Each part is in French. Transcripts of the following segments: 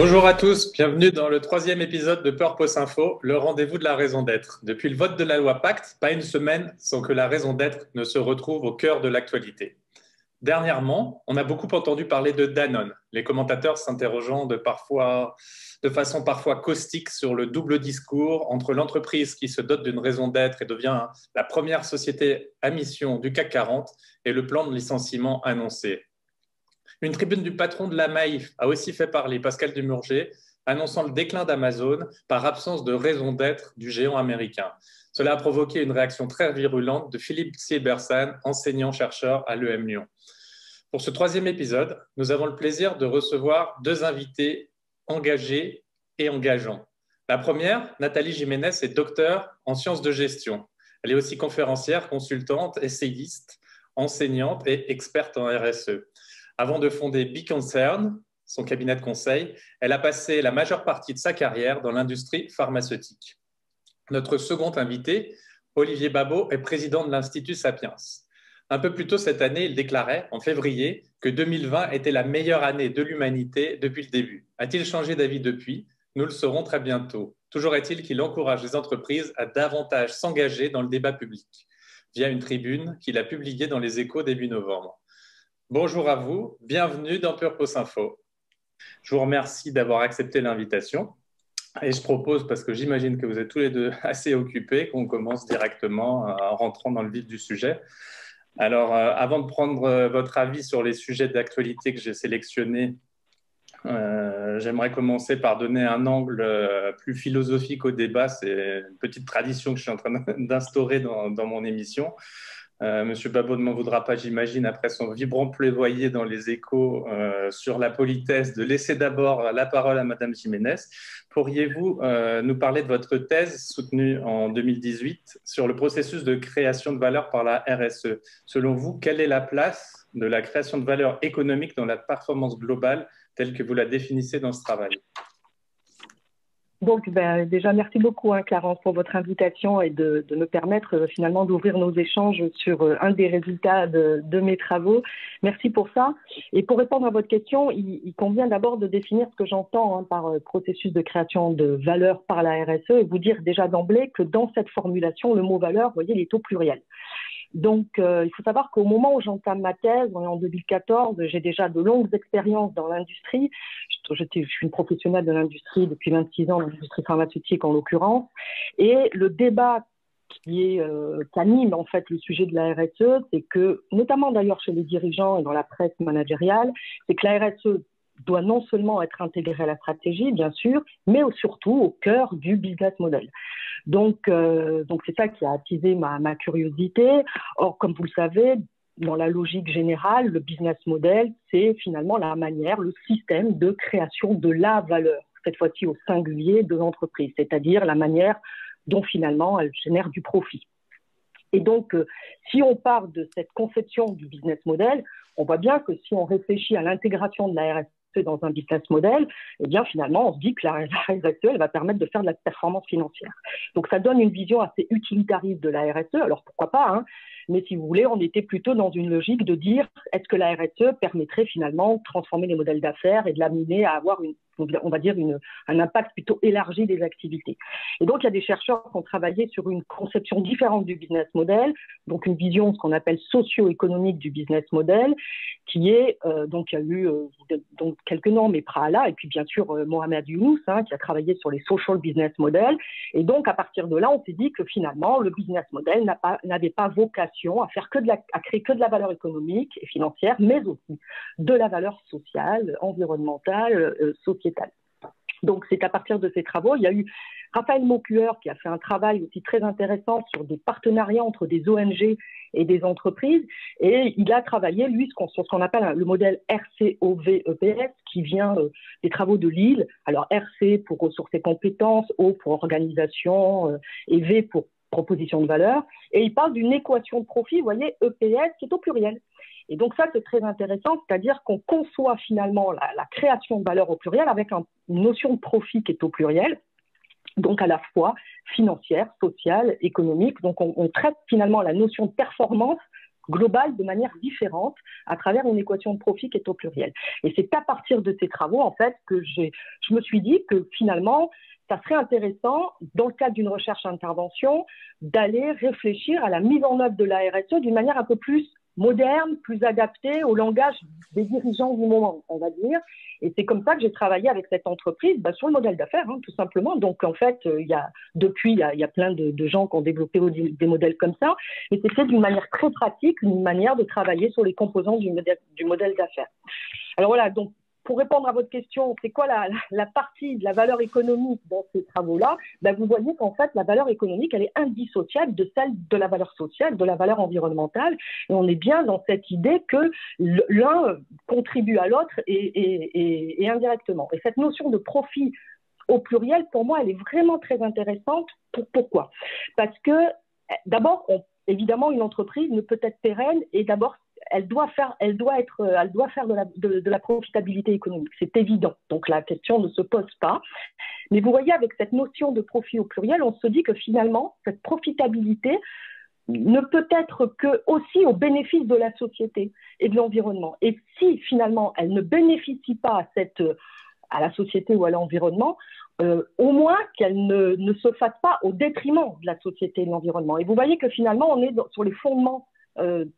Bonjour à tous, bienvenue dans le troisième épisode de Purpose Info, le rendez-vous de la raison d'être. Depuis le vote de la loi Pacte, pas une semaine sans que la raison d'être ne se retrouve au cœur de l'actualité. Dernièrement, on a beaucoup entendu parler de Danone, les commentateurs s'interrogeant de façon parfois caustique sur le double discours entre l'entreprise qui se dote d'une raison d'être et devient la première société à mission du CAC 40 et le plan de licenciement annoncé. Une tribune du patron de la Maïf a aussi fait parler, Pascal Dumurgier, annonçant le déclin d'Amazon par absence de raison d'être du géant américain. Cela a provoqué une réaction très virulente de Philippe Silbersan, enseignant-chercheur à l'EM Lyon. Pour ce troisième épisode, nous avons le plaisir de recevoir deux invités engagés et engageants. La première, Nathalie Jiménez, est docteure en sciences de gestion. Elle est aussi conférencière, consultante, essayiste, enseignante et experte en RSE. Avant de fonder BeConcern, son cabinet de conseil, elle a passé la majeure partie de sa carrière dans l'industrie pharmaceutique. Notre second invité, Olivier Babot, est président de l'Institut Sapiens. Un peu plus tôt cette année, il déclarait, en février, que 2020 était la meilleure année de l'humanité depuis le début. A-t-il changé d'avis depuis? Nous le saurons très bientôt. Toujours est-il qu'il encourage les entreprises à davantage s'engager dans le débat public, via une tribune qu'il a publiée dans les Échos début novembre. Bonjour à vous, bienvenue dans Purpose Info. Je vous remercie d'avoir accepté l'invitation et je propose, parce que j'imagine que vous êtes tous les deux assez occupés, qu'on commence directement en rentrant dans le vif du sujet. Alors, avant de prendre votre avis sur les sujets d'actualité que j'ai sélectionnés, j'aimerais commencer par donner un angle plus philosophique au débat. C'est une petite tradition que je suis en train d'instaurer dans mon émission. Monsieur Babot ne m'en voudra pas, j'imagine, après son vibrant plaidoyer dans les Échos sur la politesse, de laisser d'abord la parole à Madame Jiménez. Pourriez-vous nous parler de votre thèse soutenue en 2018 sur le processus de création de valeur par la RSE? Selon vous, quelle est la place de la création de valeur économique dans la performance globale telle que vous la définissez dans ce travail? Donc, déjà, merci beaucoup, Clarence, pour votre invitation et de me permettre finalement d'ouvrir nos échanges sur un des résultats de mes travaux. Merci pour ça. Et pour répondre à votre question, il convient d'abord de définir ce que j'entends par processus de création de valeur par la RSE et vous dire déjà d'emblée que dans cette formulation, le mot valeur, vous voyez, il est au pluriel. Donc, il faut savoir qu'au moment où j'entame ma thèse, en 2014, j'ai déjà de longues expériences dans l'industrie. Je suis une professionnelle de l'industrie depuis 26 ans, dans l'industrie pharmaceutique en l'occurrence. Et le débat qui anime en fait le sujet de la RSE, c'est que, notamment d'ailleurs chez les dirigeants et dans la presse managériale, c'est que la RSE doit non seulement être intégrée à la stratégie, bien sûr, mais surtout au cœur du business model. Donc c'est ça qui a attisé ma curiosité. Or, comme vous le savez, dans la logique générale, le business model, c'est finalement la manière, le système de création de la valeur, cette fois-ci au singulier de l'entreprise, c'est-à-dire la manière dont finalement elle génère du profit. Et donc, si on part de cette conception du business model, on voit bien que si on réfléchit à l'intégration de la RSE dans un business model, eh bien finalement on se dit que la RSE elle va permettre de faire de la performance financière. Donc ça donne une vision assez utilitariste de la RSE, alors pourquoi pas, mais si vous voulez, on était plutôt dans une logique de dire est-ce que la RSE permettrait finalement de transformer les modèles d'affaires et de l'amener à avoir un impact plutôt élargi des activités. Et donc, il y a des chercheurs qui ont travaillé sur une conception différente du business model, donc une vision, ce qu'on appelle socio-économique du business model, qui est, donc il y a eu donc quelques noms, mais Prahala, et puis bien sûr Mohamed Younous, qui a travaillé sur les social business models. Et donc, à partir de là, on s'est dit que finalement, le business model n'avait pas vocation à créer que de la valeur économique et financière, mais aussi de la valeur sociale, environnementale, sociétale. Donc, c'est à partir de ces travaux, il y a eu Raphaël Mokuer qui a fait un travail aussi très intéressant sur des partenariats entre des ONG et des entreprises. Et il a travaillé, lui, sur ce qu'on appelle le modèle RCOV-EPS, qui vient des travaux de Lille. Alors, RC pour ressources et compétences, O pour organisation et V pour proposition de valeur. Et il parle d'une équation de profit, vous voyez, EPS, qui est au pluriel. Et donc ça, c'est très intéressant, c'est-à-dire qu'on conçoit finalement la création de valeur au pluriel avec une notion de profit qui est au pluriel, donc à la fois financière, sociale, économique. Donc on traite finalement la notion de performance globale de manière différente à travers une équation de profit qui est au pluriel. Et c'est à partir de ces travaux, en fait, que je me suis dit que finalement, ça serait intéressant, dans le cadre d'une recherche-intervention, d'aller réfléchir à la mise en œuvre de la RSE d'une manière un peu plus moderne, plus adaptée au langage des dirigeants du moment, on va dire. Et c'est comme ça que j'ai travaillé avec cette entreprise sur le modèle d'affaires, tout simplement. Donc, en fait, il y a plein de gens qui ont développé des modèles comme ça. Et c'est fait d'une manière très pratique, une manière de travailler sur les composants du modèle d'affaires. Alors voilà, donc, pour répondre à votre question, c'est quoi la partie de la valeur économique dans ces travaux-là? Vous voyez qu'en fait, la valeur économique, elle est indissociable de celle de la valeur sociale, de la valeur environnementale. Et on est bien dans cette idée que l'un contribue à l'autre et indirectement. Et cette notion de profit au pluriel, pour moi, elle est vraiment très intéressante. Pourquoi? Parce que, d'abord, évidemment, une entreprise ne peut être pérenne et d'abord, elle doit faire de la profitabilité économique, c'est évident. Donc la question ne se pose pas. Mais vous voyez, avec cette notion de profit au pluriel, on se dit que finalement, cette profitabilité ne peut être que aussi au bénéfice de la société et de l'environnement. Et si finalement elle ne bénéficie pas à la société ou à l'environnement, au moins qu'elle ne se fasse pas au détriment de la société et de l'environnement. Et vous voyez que finalement, on est sur les fondements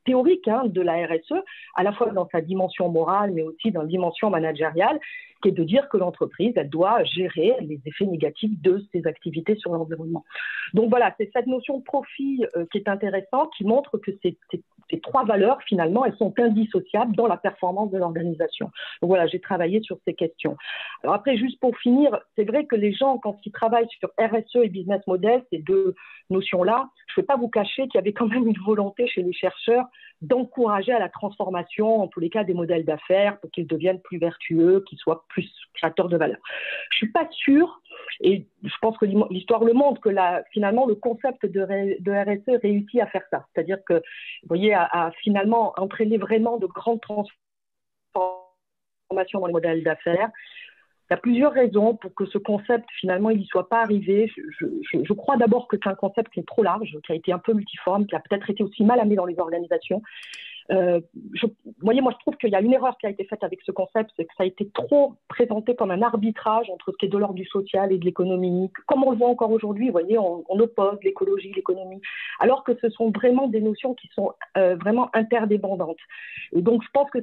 théorique de la RSE, à la fois dans sa dimension morale, mais aussi dans la dimension managériale, qui est de dire que l'entreprise, elle doit gérer les effets négatifs de ses activités sur l'environnement. Donc voilà, c'est cette notion de profit qui est intéressante, qui montre que ces trois valeurs, finalement, elles sont indissociables dans la performance de l'organisation. Donc voilà, j'ai travaillé sur ces questions. Alors après, juste pour finir, c'est vrai que les gens, quand ils travaillent sur RSE et business model, ces deux notions-là, je ne vais pas vous cacher qu'il y avait quand même une volonté chez les chercheurs d'encourager à la transformation, en tous les cas, des modèles d'affaires pour qu'ils deviennent plus vertueux, qu'ils soient plus créateurs de valeur. Je ne suis pas sûre, et je pense que l'histoire le montre, que finalement, le concept de RSE réussit à faire ça. C'est-à-dire que, vous voyez, à finalement entraîner vraiment de grandes transformations dans les modèles d'affaires. Il y a plusieurs raisons pour que ce concept, finalement, il n'y soit pas arrivé. Je crois d'abord que c'est un concept qui est trop large, qui a été un peu multiforme, qui a peut-être été aussi mal amené dans les organisations. Moi, je trouve qu'il y a une erreur qui a été faite avec ce concept, c'est que ça a été trop présenté comme un arbitrage entre ce qui est de l'ordre du social et de l'économique. Comme on le voit encore aujourd'hui, vous voyez, on oppose l'écologie, l'économie, alors que ce sont vraiment des notions qui sont vraiment interdépendantes. Et donc, je pense que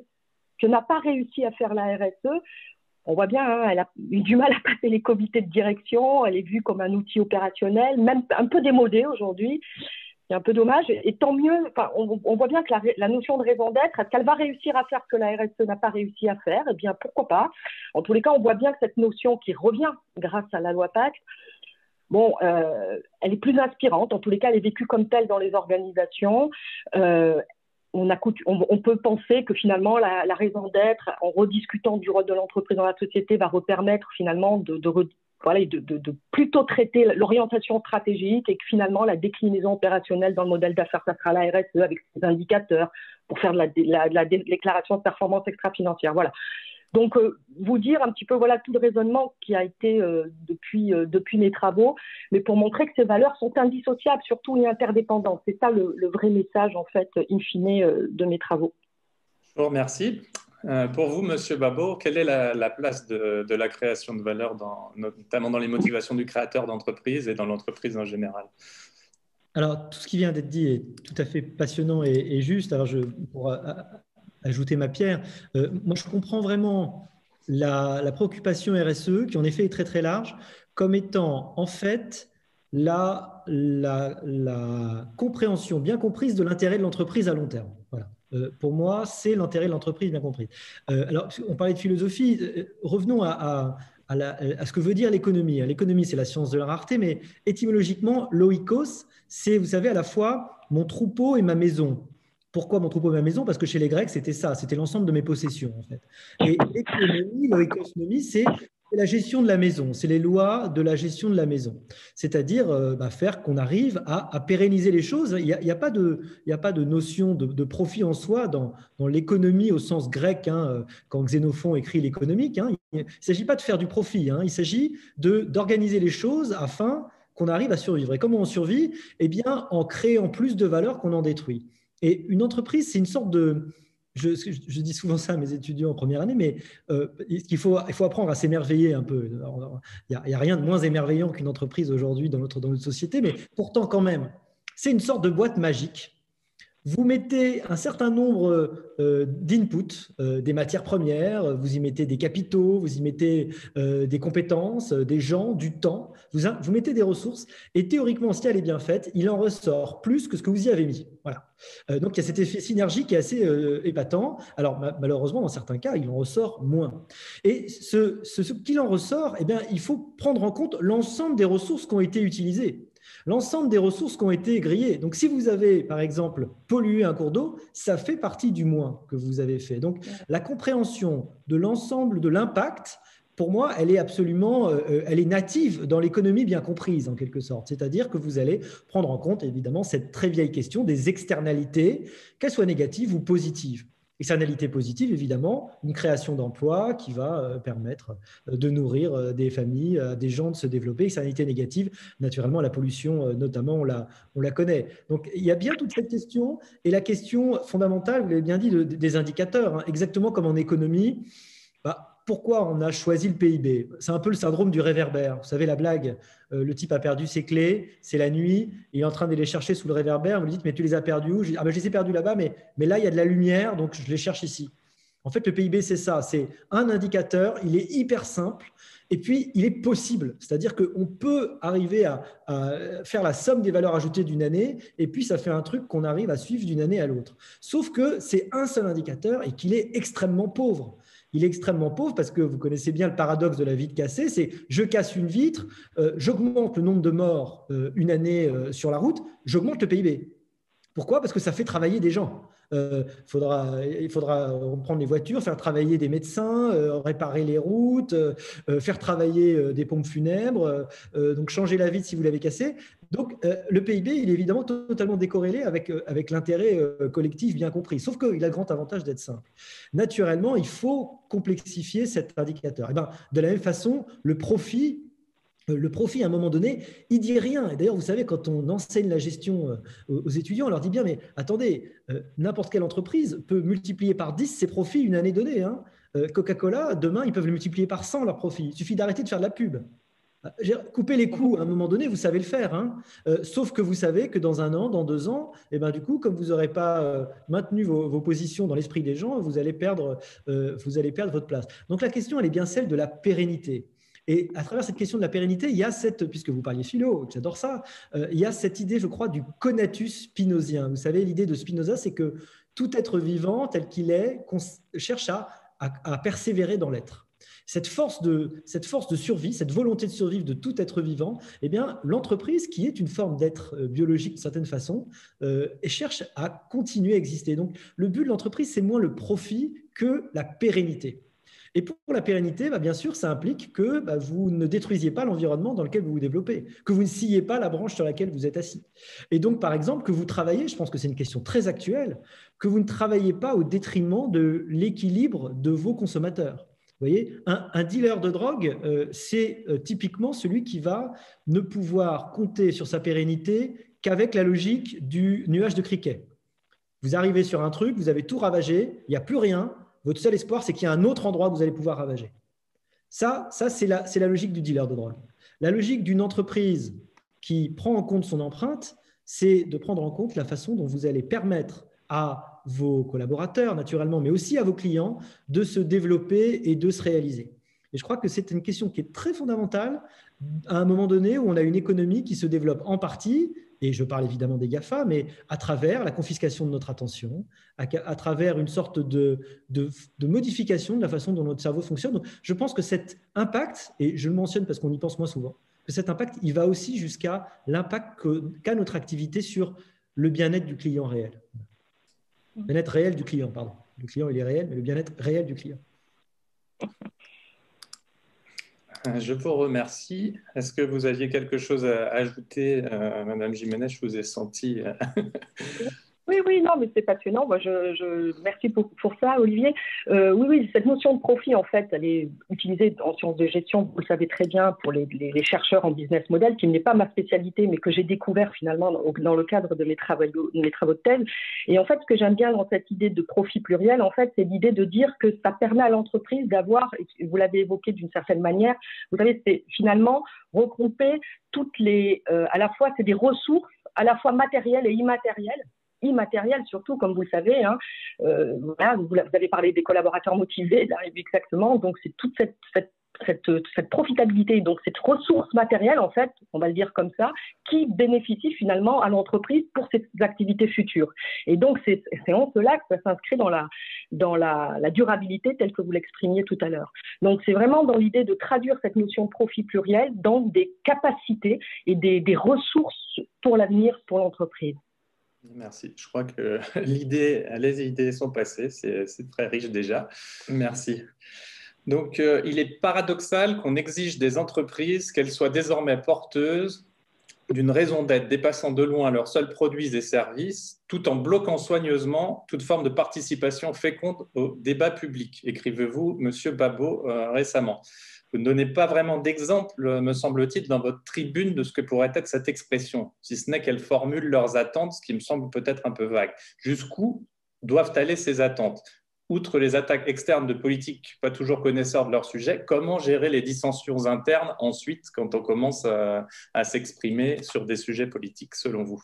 n'a pas réussi à faire la RSE. On voit bien, elle a eu du mal à passer les comités de direction, elle est vue comme un outil opérationnel, même un peu démodé aujourd'hui. C'est un peu dommage. Et tant mieux, on voit bien que la notion de raison d'être, est-ce qu'elle va réussir à faire ce que la RSE n'a pas réussi à faire? Eh bien, pourquoi pas? En tous les cas, on voit bien que cette notion qui revient grâce à la loi Pacte, elle est plus inspirante. En tous les cas, elle est vécue comme telle dans les organisations. On peut penser que finalement la raison d'être, en rediscutant du rôle de l'entreprise dans la société, va permettre finalement de plutôt traiter l'orientation stratégique, et que finalement la déclinaison opérationnelle dans le modèle d'affaires, ça sera la RSE avec ses indicateurs pour faire de la déclaration de performance extra-financière. Voilà. Donc, vous dire un petit peu tout le raisonnement qui a été depuis mes travaux, mais pour montrer que ces valeurs sont indissociables, surtout et interdépendantes. C'est ça le vrai message, en fait, in fine, de mes travaux. Je vous remercie. Pour vous, Monsieur Babot, quelle est la place de la création de valeur, notamment dans les motivations du créateur d'entreprise et dans l'entreprise en général? Alors, tout ce qui vient d'être dit est tout à fait passionnant et juste. Alors, pour ajouter ma pierre, moi, je comprends vraiment la préoccupation RSE, qui en effet est très, très large, comme étant en fait la compréhension bien comprise de l'intérêt de l'entreprise à long terme. Voilà. Pour moi, c'est l'intérêt de l'entreprise bien compris. Alors, on parlait de philosophie, revenons à ce que veut dire l'économie. L'économie, c'est la science de la rareté, mais étymologiquement, loikos, c'est, vous savez, à la fois mon troupeau et ma maison. Pourquoi mon troupeau et ma maison? Parce que chez les Grecs, c'était ça, c'était l'ensemble de mes possessions, en fait. Et l'économie, l'oikosnomie, c'est la gestion de la maison, c'est les lois de la gestion de la maison. C'est-à-dire faire qu'on arrive à pérenniser les choses. Il n'y a pas de notion de profit en soi dans l'économie au sens grec, quand Xénophon écrit l'économique. Il ne s'agit pas de faire du profit, il s'agit d'organiser les choses afin qu'on arrive à survivre. Et comment on survit? Eh bien, en créant plus de valeur qu'on en détruit. Et une entreprise, c'est une sorte de… Je dis souvent ça à mes étudiants en première année, mais il faut apprendre à s'émerveiller un peu. Il n'y a rien de moins émerveillant qu'une entreprise aujourd'hui dans notre société, mais pourtant quand même, c'est une sorte de boîte magique. Vous mettez un certain nombre d'inputs, des matières premières, vous y mettez des capitaux, vous y mettez des compétences, des gens, du temps, vous mettez des ressources et théoriquement, si elle est bien faite, il en ressort plus que ce que vous y avez mis. Voilà. Donc, il y a cet effet synergie qui est assez épatant. Alors, malheureusement, dans certains cas, il en ressort moins. Et ce qu'il en ressort, eh bien, il faut prendre en compte l'ensemble des ressources qui ont été utilisées. L'ensemble des ressources qui ont été grillées. Donc, si vous avez, par exemple, pollué un cours d'eau, ça fait partie du moins que vous avez fait. Donc, la compréhension de l'ensemble de l'impact, pour moi, elle est absolument, elle est native dans l'économie bien comprise, en quelque sorte. C'est-à-dire que vous allez prendre en compte, évidemment, cette très vieille question des externalités, qu'elles soient négatives ou positives. Externalité positive, évidemment, une création d'emplois qui va permettre de nourrir des familles, des gens de se développer. Externalité négative, naturellement, la pollution, notamment, on la connaît. Donc, il y a bien toute cette question. Et la question fondamentale, vous l'avez bien dit, des indicateurs, hein, exactement comme en économie. Pourquoi on a choisi le PIB? C'est un peu le syndrome du réverbère. Vous savez, la blague, le type a perdu ses clés, c'est la nuit, il est en train de les chercher sous le réverbère, vous lui dites, mais tu les as perdues où? Je les ai perdues là-bas, mais là, il y a de la lumière, donc je les cherche ici. En fait, le PIB, c'est ça, c'est un indicateur, il est hyper simple, et puis il est possible, c'est-à-dire qu'on peut arriver à faire la somme des valeurs ajoutées d'une année, et puis ça fait un truc qu'on arrive à suivre d'une année à l'autre. Sauf que c'est un seul indicateur et qu'il est extrêmement pauvre. Il est extrêmement pauvre parce que vous connaissez bien le paradoxe de la vitre cassée, c'est je casse une vitre, j'augmente le nombre de morts une année sur la route, j'augmente le PIB. Pourquoi? Parce que ça fait travailler des gens. Il faudra reprendre les voitures, faire travailler des médecins, réparer les routes, faire travailler des pompes funèbres, donc changer la vitre si vous l'avez cassée. Donc, le PIB, il est évidemment totalement décorrélé avec l'intérêt collectif bien compris. Sauf qu'il a le grand avantage d'être simple. Naturellement, il faut complexifier cet indicateur. Et ben, de la même façon, le profit, à un moment donné, il dit rien. Et d'ailleurs, vous savez, quand on enseigne la gestion aux étudiants, on leur dit bien, mais attendez, n'importe quelle entreprise peut multiplier par 10 ses profits une année donnée. Hein. Coca-Cola, demain, ils peuvent le multiplier par 100 leurs profits. Il suffit d'arrêter de faire de la pub. Couper les coûts, à un moment donné, vous savez le faire. Hein. Sauf que vous savez que dans un an, dans 2 ans, et ben, du coup, comme vous n'aurez pas maintenu vos positions dans l'esprit des gens, vous allez perdre votre place. Donc la question, elle est bien celle de la pérennité. Et à travers cette question de la pérennité, il y a puisque vous parliez philo, j'adore ça, il y a cette idée, je crois, du conatus spinozien. Vous savez, l'idée de Spinoza, c'est que tout être vivant, tel qu'il est, cherche à persévérer dans l'être. Cette force de survie, cette volonté de survivre de tout être vivant, eh bien, l'entreprise, qui est une forme d'être biologique d'une certaine façon, cherche à continuer à exister. Donc, le but de l'entreprise, c'est moins le profit que la pérennité. Et pour la pérennité, bien sûr, ça implique que vous ne détruisiez pas l'environnement dans lequel vous vous développez, que vous ne sciez pas la branche sur laquelle vous êtes assis. Et donc, par exemple, que vous travaillez, je pense que c'est une question très actuelle, que vous ne travaillez pas au détriment de l'équilibre de vos consommateurs. Vous voyez, un dealer de drogue, c'est typiquement celui qui va ne pouvoir compter sur sa pérennité qu'avec la logique du nuage de criquet. Vous arrivez sur un truc, vous avez tout ravagé, il n'y a plus rien. Votre seul espoir, c'est qu'il y a un autre endroit que vous allez pouvoir ravager. Ça c'est la logique du dealer de drogue. La logique d'une entreprise qui prend en compte son empreinte, c'est de prendre en compte la façon dont vous allez permettre à vos collaborateurs, naturellement, mais aussi à vos clients, de se développer et de se réaliser. Et je crois que c'est une question qui est très fondamentale à un moment donné où on a une économie qui se développe en partie, et je parle évidemment des GAFA, mais à travers la confiscation de notre attention, à travers une sorte de modification de la façon dont notre cerveau fonctionne. Donc, je pense que cet impact, et je le mentionne parce qu'on y pense moins souvent, que cet impact, il va aussi jusqu'à l'impact qu'a notre activité sur le bien-être du client réel. Le bien-être réel du client, pardon. Le client, il est réel, mais le bien-être réel du client. Je vous remercie. Est-ce que vous aviez quelque chose à ajouter, Madame Jiménez? Je vous ai senti. Oui, non, mais c'est passionnant. Moi, merci pour ça, Olivier. Oui, cette notion de profit, en fait, elle est utilisée en sciences de gestion, vous le savez très bien, pour les chercheurs en business model, qui n'est pas ma spécialité, mais que j'ai découvert finalement dans le cadre de mes travaux de thèse. Et en fait, ce que j'aime bien dans cette idée de profit pluriel, en fait, c'est l'idée de dire que ça permet à l'entreprise d'avoir, vous l'avez évoqué d'une certaine manière, vous savez, c'est finalement regrouper à la fois, c'est des ressources à la fois matérielles et immatériel surtout, comme vous le savez. Hein. Voilà, vous avez parlé des collaborateurs motivés, là, exactement. Donc, c'est toute cette profitabilité, donc cette ressource matérielle, en fait, on va le dire comme ça, qui bénéficie finalement à l'entreprise pour ses activités futures. Et donc, c'est en cela que ça s'inscrit dans la durabilité telle que vous l'exprimiez tout à l'heure. Donc, c'est vraiment dans l'idée de traduire cette notion de profit pluriel dans des capacités et des ressources pour l'avenir pour l'entreprise. Merci. Je crois que les idées sont passées. C'est très riche déjà. Merci. Donc, il est paradoxal qu'on exige des entreprises qu'elles soient désormais porteuses d'une raison d'être dépassant de loin leurs seuls produits et services, tout en bloquant soigneusement toute forme de participation féconde au débat public, écrivez-vous, Monsieur Babot, récemment. Vous ne donnez pas vraiment d'exemple, me semble-t-il, dans votre tribune de ce que pourrait être cette expression, si ce n'est qu'elles formulent leurs attentes, ce qui me semble peut-être un peu vague. Jusqu'où doivent aller ces attentes? Outre les attaques externes de politiques pas toujours connaisseurs de leur sujet, comment gérer les dissensions internes ensuite quand on commence à s'exprimer sur des sujets politiques, selon vous?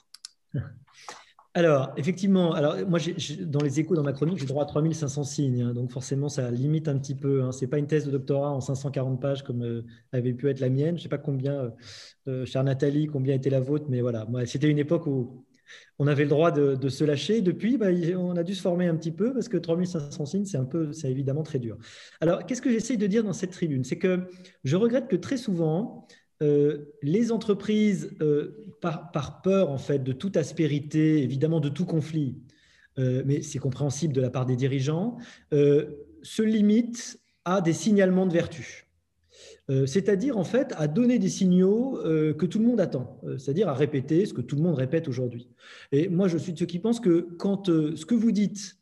Alors, effectivement, moi, dans les échos, dans ma chronique, j'ai droit à 3500 signes, hein, donc forcément, ça limite un petit peu. Hein, ce n'est pas une thèse de doctorat en 540 pages comme avait pu être la mienne. Je ne sais pas combien, chère Nathalie, combien était la vôtre, mais voilà, moi, c'était une époque où on avait le droit de se lâcher. Depuis, on a dû se former un petit peu parce que 3500 signes, c'est évidemment très dur. Alors, qu'est-ce que j'essaye de dire dans cette tribune? C'est que je regrette que très souvent, les entreprises, par peur en fait de toute aspérité, évidemment de tout conflit, mais c'est compréhensible de la part des dirigeants, se limitent à des signalements de vertu. C'est-à-dire en fait à donner des signaux que tout le monde attend, c'est-à-dire à répéter ce que tout le monde répète aujourd'hui. Et moi, je suis de ceux qui pensent que quand ce que vous dites,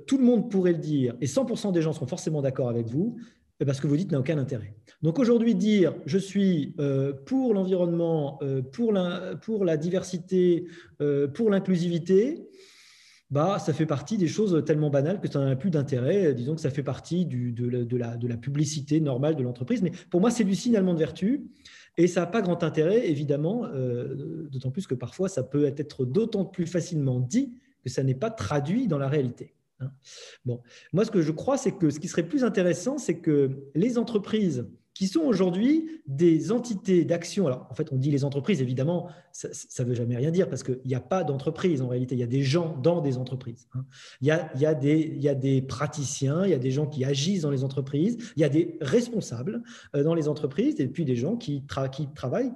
tout le monde pourrait le dire, et 100% des gens seront forcément d'accord avec vous, ce que vous dites n'a aucun intérêt. Donc aujourd'hui, dire je suis pour l'environnement, pour la diversité, pour l'inclusivité, ça fait partie des choses tellement banales que ça n'a plus d'intérêt. Disons que ça fait partie de la publicité normale de l'entreprise. Mais pour moi, c'est du signalement de vertu et ça n'a pas grand intérêt, évidemment, d'autant plus que parfois, ça peut être d'autant plus facilement dit que ça n'est pas traduit dans la réalité. Bon, moi, ce que je crois, c'est que ce qui serait plus intéressant, c'est que les entreprises qui sont aujourd'hui des entités d'action. Alors, en fait, on dit les entreprises, évidemment, ça ne veut jamais rien dire parce qu'il n'y a pas d'entreprise en réalité. Il y a des gens dans des entreprises. Il y a des praticiens, il y a des gens qui agissent dans les entreprises, il y a des responsables dans les entreprises et puis des gens qui travaillent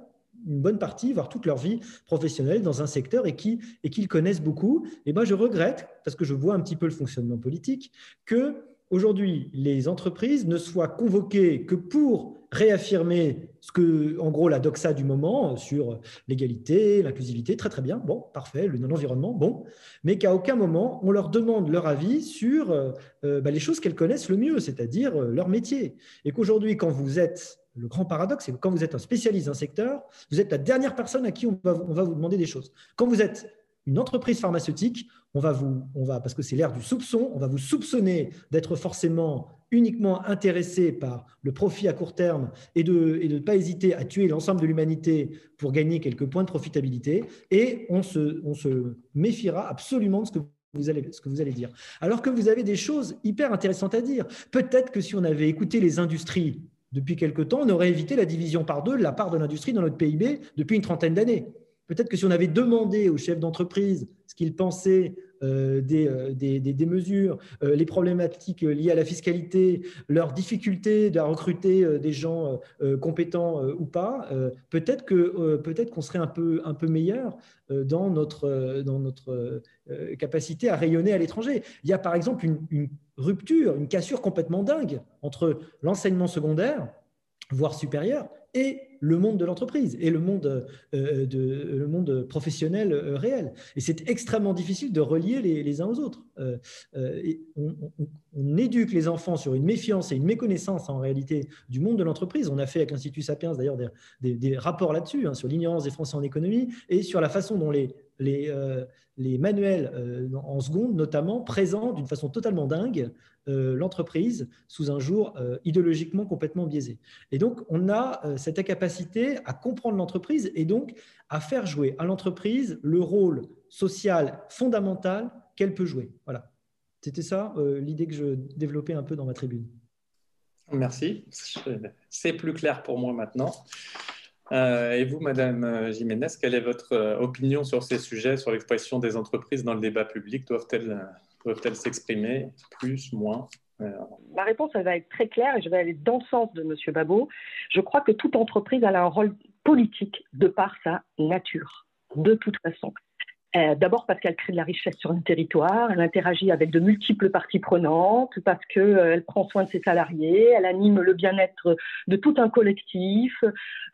une bonne partie, voire toute leur vie professionnelle dans un secteur et qui le connaissent beaucoup. Et moi, je regrette, parce que je vois un petit peu le fonctionnement politique, que aujourd'hui, les entreprises ne soient convoquées que pour réaffirmer en gros, la doxa du moment sur l'égalité, l'inclusivité, très très bien, bon, parfait, l'environnement, bon, mais qu'à aucun moment, on leur demande leur avis sur les choses qu'elles connaissent le mieux, c'est-à-dire leur métier. Et qu'aujourd'hui, le grand paradoxe, c'est que quand vous êtes un spécialiste d'un secteur, vous êtes la dernière personne à qui on va vous demander des choses. Quand vous êtes une entreprise pharmaceutique, parce que c'est l'ère du soupçon, on va vous soupçonner d'être forcément uniquement intéressé par le profit à court terme et de ne pas hésiter à tuer l'ensemble de l'humanité pour gagner quelques points de profitabilité, et on se méfiera absolument de ce que vous allez dire. Alors que vous avez des choses hyper intéressantes à dire. Peut-être que si on avait écouté les industries depuis quelque temps, on aurait évité la division par deux de la part de l'industrie dans notre PIB depuis une trentaine d'années. Peut-être que si on avait demandé aux chefs d'entreprise ce qu'ils pensaient des mesures, les problématiques liées à la fiscalité, leurs difficultés à recruter des gens compétents ou pas, peut-être qu'on serait un peu meilleur dans notre capacité à rayonner à l'étranger. Il y a par exemple une rupture, une cassure complètement dingue entre l'enseignement secondaire, voire supérieur, et le monde de l'entreprise et le monde professionnel réel. Et c'est extrêmement difficile de relier les uns aux autres. On éduque les enfants sur une méfiance et une méconnaissance en réalité du monde de l'entreprise. On a fait avec l'Institut Sapiens d'ailleurs des rapports là-dessus, sur l'ignorance des Français en économie et sur la façon dont les manuels en seconde notamment présentent d'une façon totalement dingue l'entreprise sous un jour idéologiquement complètement biaisé. Et donc, on a cette incapacité à comprendre l'entreprise et donc à faire jouer à l'entreprise le rôle social fondamental qu'elle peut jouer. Voilà. C'était ça l'idée que je développais un peu dans ma tribune. Merci. C'est plus clair pour moi maintenant. Et vous, Madame Jiménez, quelle est votre opinion sur ces sujets, sur l'expression des entreprises dans le débat public? Doivent-elles s'exprimer plus, moins? Ma réponse, elle va être très claire et je vais aller dans le sens de M. Babot. Je crois que toute entreprise elle a un rôle politique de par sa nature, de toute façon. D'abord parce qu'elle crée de la richesse sur un territoire, elle interagit avec de multiples parties prenantes, parce qu'elle prend soin de ses salariés, elle anime le bien-être de tout un collectif,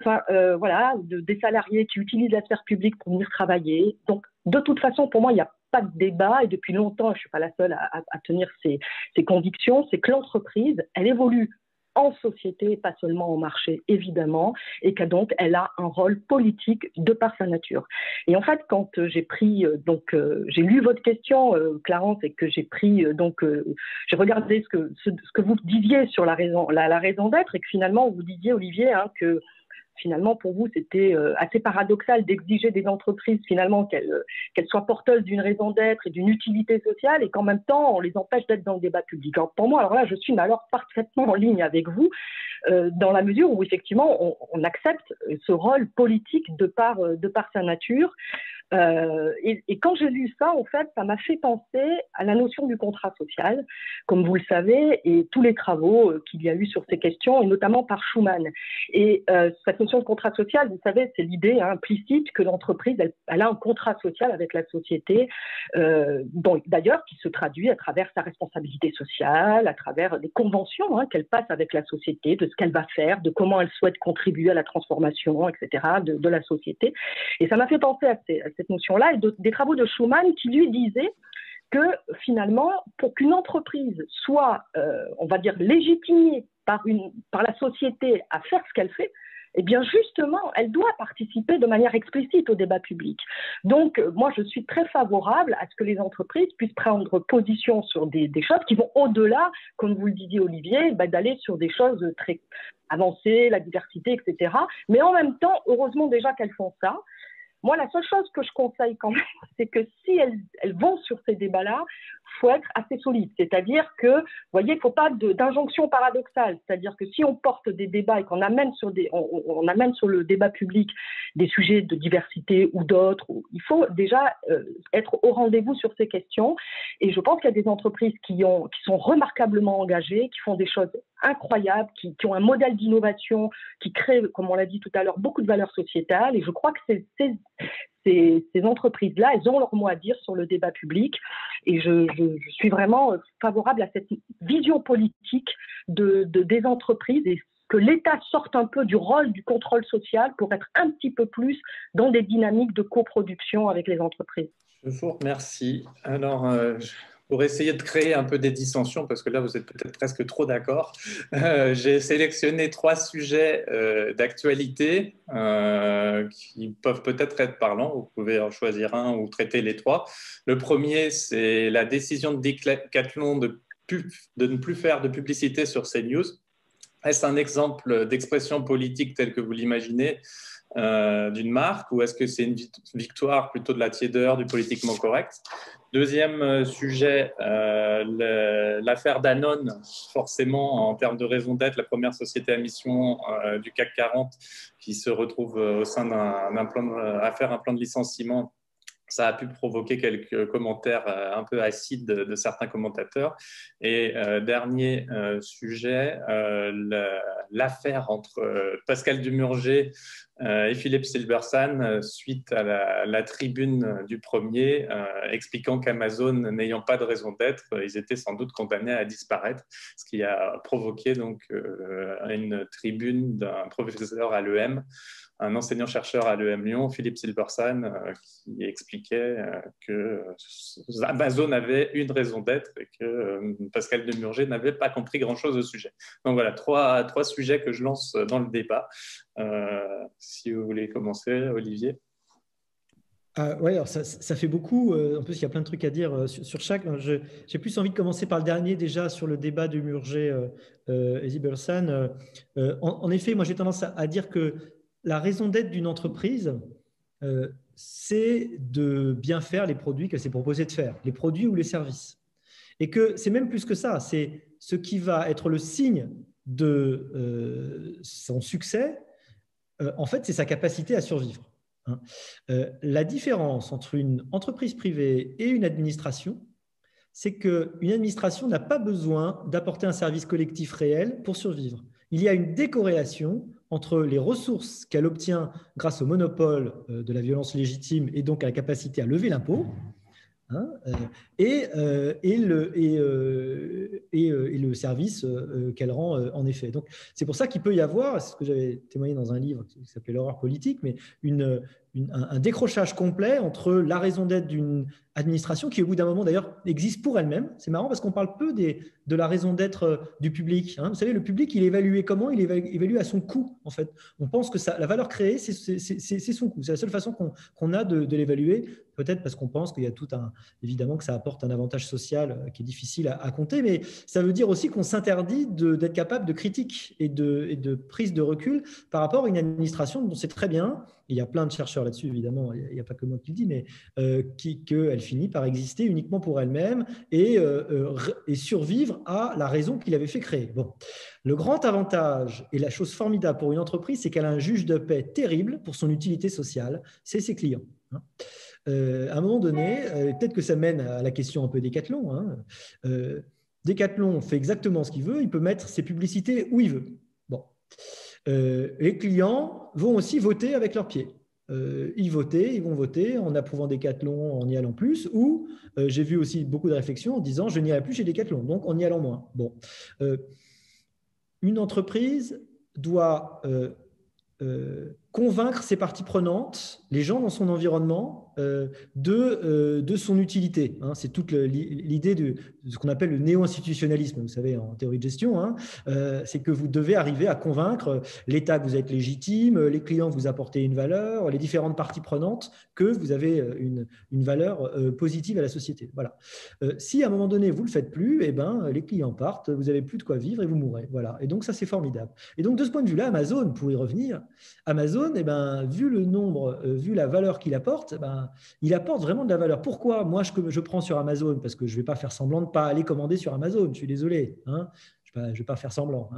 voilà, des salariés qui utilisent la sphère publique pour venir travailler. Donc, de toute façon, pour moi, il n'y a pas de débat, et depuis longtemps, je ne suis pas la seule à tenir ces convictions, c'est que l'entreprise, elle évolue en société, pas seulement au marché, évidemment, et que donc elle a un rôle politique de par sa nature. Et en fait, quand j'ai j'ai lu votre question, Clarence, et que j'ai j'ai regardé ce que vous disiez sur la raison d'être, et que finalement vous disiez, Olivier, que finalement, pour vous, c'était assez paradoxal d'exiger des entreprises, finalement, qu'elles soient porteuses d'une raison d'être et d'une utilité sociale, et qu'en même temps, on les empêche d'être dans le débat public. Alors, pour moi, alors là, je suis parfaitement en ligne avec vous, dans la mesure où, effectivement, on accepte ce rôle politique de par sa nature. Et quand j'ai lu ça, en fait, ça m'a fait penser à la notion du contrat social, comme vous le savez, et tous les travaux qu'il y a eu sur ces questions, et notamment par Schuman. Et cette notion de contrat social, vous savez, c'est l'idée implicite que l'entreprise, elle a un contrat social avec la société, d'ailleurs, qui se traduit à travers sa responsabilité sociale, à travers les conventions qu'elle passe avec la société, de ce qu'elle va faire, de comment elle souhaite contribuer à la transformation, etc., de la société. Et ça m'a fait penser à cette notion-là et des travaux de Schuman qui lui disaient que finalement, pour qu'une entreprise soit, on va dire, légitimée par la société à faire ce qu'elle fait, eh bien justement, elle doit participer de manière explicite au débat public. Donc, moi, je suis très favorable à ce que les entreprises puissent prendre position sur des choses qui vont au-delà, comme vous le disiez, Olivier, d'aller sur des choses très avancées, la diversité, etc. Mais en même temps, heureusement déjà qu'elles font ça. Moi, la seule chose que je conseille quand même, c'est que si elles vont sur ces débats-là, il faut être assez solide. C'est-à-dire que, vous voyez, il ne faut pas d'injonction paradoxale. C'est-à-dire que si on porte des débats et qu'on amène on amène sur le débat public des sujets de diversité ou d'autres, il faut déjà être au rendez-vous sur ces questions. Et je pense qu'il y a des entreprises qui sont remarquablement engagées, qui font des choses incroyables, qui ont un modèle d'innovation, qui créent, comme on l'a dit tout à l'heure, beaucoup de valeur sociétale. Et je crois que ces entreprises-là, elles ont leur mot à dire sur le débat public. Et je suis vraiment favorable à cette vision politique des entreprises et que l'État sorte un peu du rôle du contrôle social pour être un petit peu plus dans des dynamiques de coproduction avec les entreprises. Je vous remercie. Alors, pour essayer de créer un peu des dissensions, parce que là, vous êtes peut-être presque trop d'accord, j'ai sélectionné 3 sujets d'actualité qui peuvent peut-être être parlants. Vous pouvez en choisir un ou traiter les 3. Le premier, c'est la décision de Decathlon de ne plus faire de publicité sur CNews. Est-ce un exemple d'expression politique telle que vous l'imaginez d'une marque, ou est-ce que c'est une victoire plutôt de la tiédeur, du politiquement correct? Deuxième sujet, l'affaire Danone, forcément en termes de raison d'être, la première société à mission du CAC 40 qui se retrouve au sein d'un plan à faire un plan de licenciement. Ça a pu provoquer quelques commentaires un peu acides de certains commentateurs. Et dernier sujet, l'affaire entre Pascal Dumurgier et Philippe Silbersan suite à la tribune du premier expliquant qu'Amazon n'ayant pas de raison d'être, ils étaient sans doute condamnés à disparaître, ce qui a provoqué donc une tribune d'un professeur à l'EM, un enseignant-chercheur à l'EM Lyon, Philippe Silbersan, qui expliquait que Amazon avait une raison d'être et que Pascal Demurger n'avait pas compris grand-chose au sujet. Donc voilà, trois sujets que je lance dans le débat. Si vous voulez commencer, Olivier. Oui, alors ça fait beaucoup. En plus, il y a plein de trucs à dire sur chaque. J'ai plus envie de commencer par le dernier déjà sur le débat de Murger et Silbersan. En effet, moi j'ai tendance à dire que la raison d'être d'une entreprise, c'est de bien faire les produits qu'elle s'est proposé de faire, les produits ou les services. Et que c'est même plus que ça, c'est ce qui va être le signe de son succès, en fait, c'est sa capacité à survivre. La différence entre une entreprise privée et une administration, c'est qu'une administration n'a pas besoin d'apporter un service collectif réel pour survivre. Il y a une décorrélation entre les ressources qu'elle obtient grâce au monopole de la violence légitime et donc à la capacité à lever l'impôt, et le service qu'elle rend en effet. Donc, c'est pour ça qu'il peut y avoir, c'est ce que j'avais témoigné dans un livre qui s'appelle L'horreur politique, mais un décrochage complet entre la raison d'être d'une administration qui, au bout d'un moment, d'ailleurs, existe pour elle-même. C'est marrant parce qu'on parle peu de la raison d'être du public. Vous savez, le public, il est évalué comment? Il est évalué à son coût, en fait. On pense que la valeur créée, c'est son coût. C'est la seule façon qu'on a de l'évaluer, peut-être parce qu'on pense qu'il y a évidemment que ça apporte un avantage social qui est difficile à compter, mais ça veut dire aussi qu'on s'interdit d'être capable de critique et de prise de recul par rapport à une administration dont c'est très bien, il y a plein de chercheurs là-dessus, évidemment, il n'y a pas que moi qui le dis, mais qu'elle finit par exister uniquement pour elle-même et survivre à la raison qui l'avait fait créer. Bon. Le grand avantage et la chose formidable pour une entreprise, c'est qu'elle a un juge de paix terrible pour son utilité sociale, c'est ses clients. À un moment donné, peut-être que ça mène à la question un peu Decathlon. Decathlon fait exactement ce qu'il veut, il peut mettre ses publicités où il veut. Bon. Les clients vont aussi voter avec leurs pieds. Ils vont voter en approuvant Decathlon, en y allant plus, ou j'ai vu aussi beaucoup de réflexions en disant je n'irai plus chez Decathlon, donc en y allant moins. Bon. Une entreprise doit convaincre ses parties prenantes, les gens dans son environnement, de son utilité. C'est toute l'idée de ce qu'on appelle le néo-institutionnalisme, vous savez, en théorie de gestion. C'est que vous devez arriver à convaincre l'État que vous êtes légitime, les clients que vous apportez une valeur, les différentes parties prenantes que vous avez une valeur positive à la société. Voilà. Si à un moment donné, vous ne le faites plus, les clients partent, vous n'avez plus de quoi vivre et vous mourrez. Voilà. Et donc, ça, c'est formidable. Et donc, de ce point de vue-là, Amazon, pour y revenir, Amazon, vu le nombre, vu la valeur qu'il apporte, il apporte vraiment de la valeur. Pourquoi moi je prends sur Amazon? Parce que je ne vais pas faire semblant de ne pas aller commander sur Amazon, je suis désolé. Je ne vais pas faire semblant.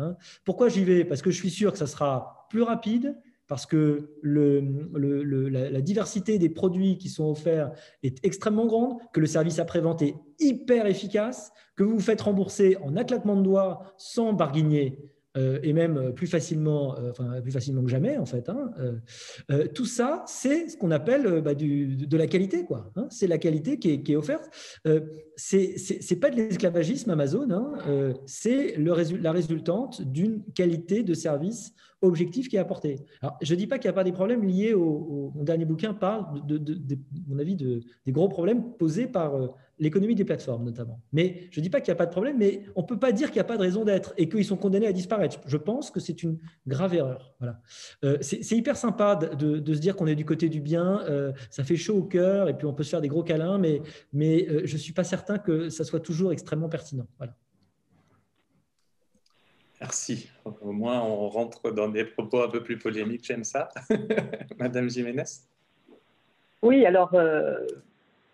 Pourquoi j'y vais? Parce que je suis sûr que ça sera plus rapide, parce que la diversité des produits qui sont offerts est extrêmement grande, que le service après-vente est hyper efficace, que vous vous faites rembourser en un claquement de doigts sans barguigner, et même plus facilement que jamais, en fait. Tout ça, c'est ce qu'on appelle de la qualité, quoi. C'est la qualité qui est offerte. C'est pas de l'esclavagisme Amazon, c'est la résultante d'une qualité de service objectif qui est apportée. Alors, je ne dis pas qu'il n'y a pas des problèmes liés mon dernier bouquin parle, mon avis, des gros problèmes posés par l'économie des plateformes, notamment. Mais je ne dis pas qu'il n'y a pas de problème, mais on ne peut pas dire qu'il n'y a pas de raison d'être et qu'ils sont condamnés à disparaître. Je pense que c'est une grave erreur. Voilà. C'est hyper sympa de se dire qu'on est du côté du bien, ça fait chaud au cœur et puis on peut se faire des gros câlins, mais je ne suis pas certain que ça soit toujours extrêmement pertinent. Voilà. Merci. Au moins, on rentre dans des propos un peu plus polémiques. J'aime ça. Madame Jiménez. Oui, alors,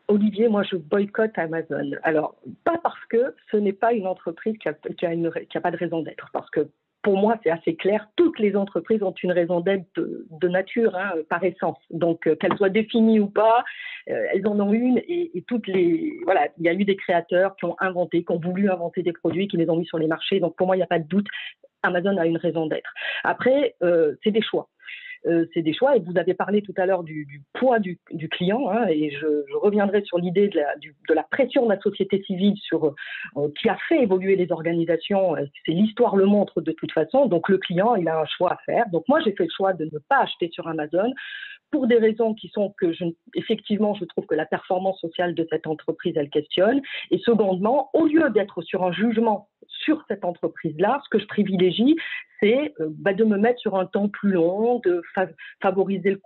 Olivier, moi, je boycotte Amazon. Alors, pas parce que ce n'est pas une entreprise qui a pas de raison d'être, parce que pour moi, c'est assez clair. Toutes les entreprises ont une raison d'être de nature, par essence. Donc, qu'elles soient définies ou pas, elles en ont une. Et toutes voilà, il y a eu des créateurs qui ont voulu inventer des produits, qui les ont mis sur les marchés. Donc, pour moi, il n'y a pas de doute. Amazon a une raison d'être. Après, c'est des choix. C'est des choix, et vous avez parlé tout à l'heure du poids du client, hein, et je reviendrai sur l'idée de la pression de la société civile qui a fait évoluer les organisations. C'est l'histoire le montre de toute façon. Donc le client, il a un choix à faire. Donc moi, j'ai fait le choix de ne pas acheter sur Amazon, pour des raisons qui sont que, effectivement, je trouve que la performance sociale de cette entreprise, elle questionne. Et secondement, au lieu d'être sur un jugement sur cette entreprise-là, ce que je privilégie, c'est de me mettre sur un temps plus long, de favoriser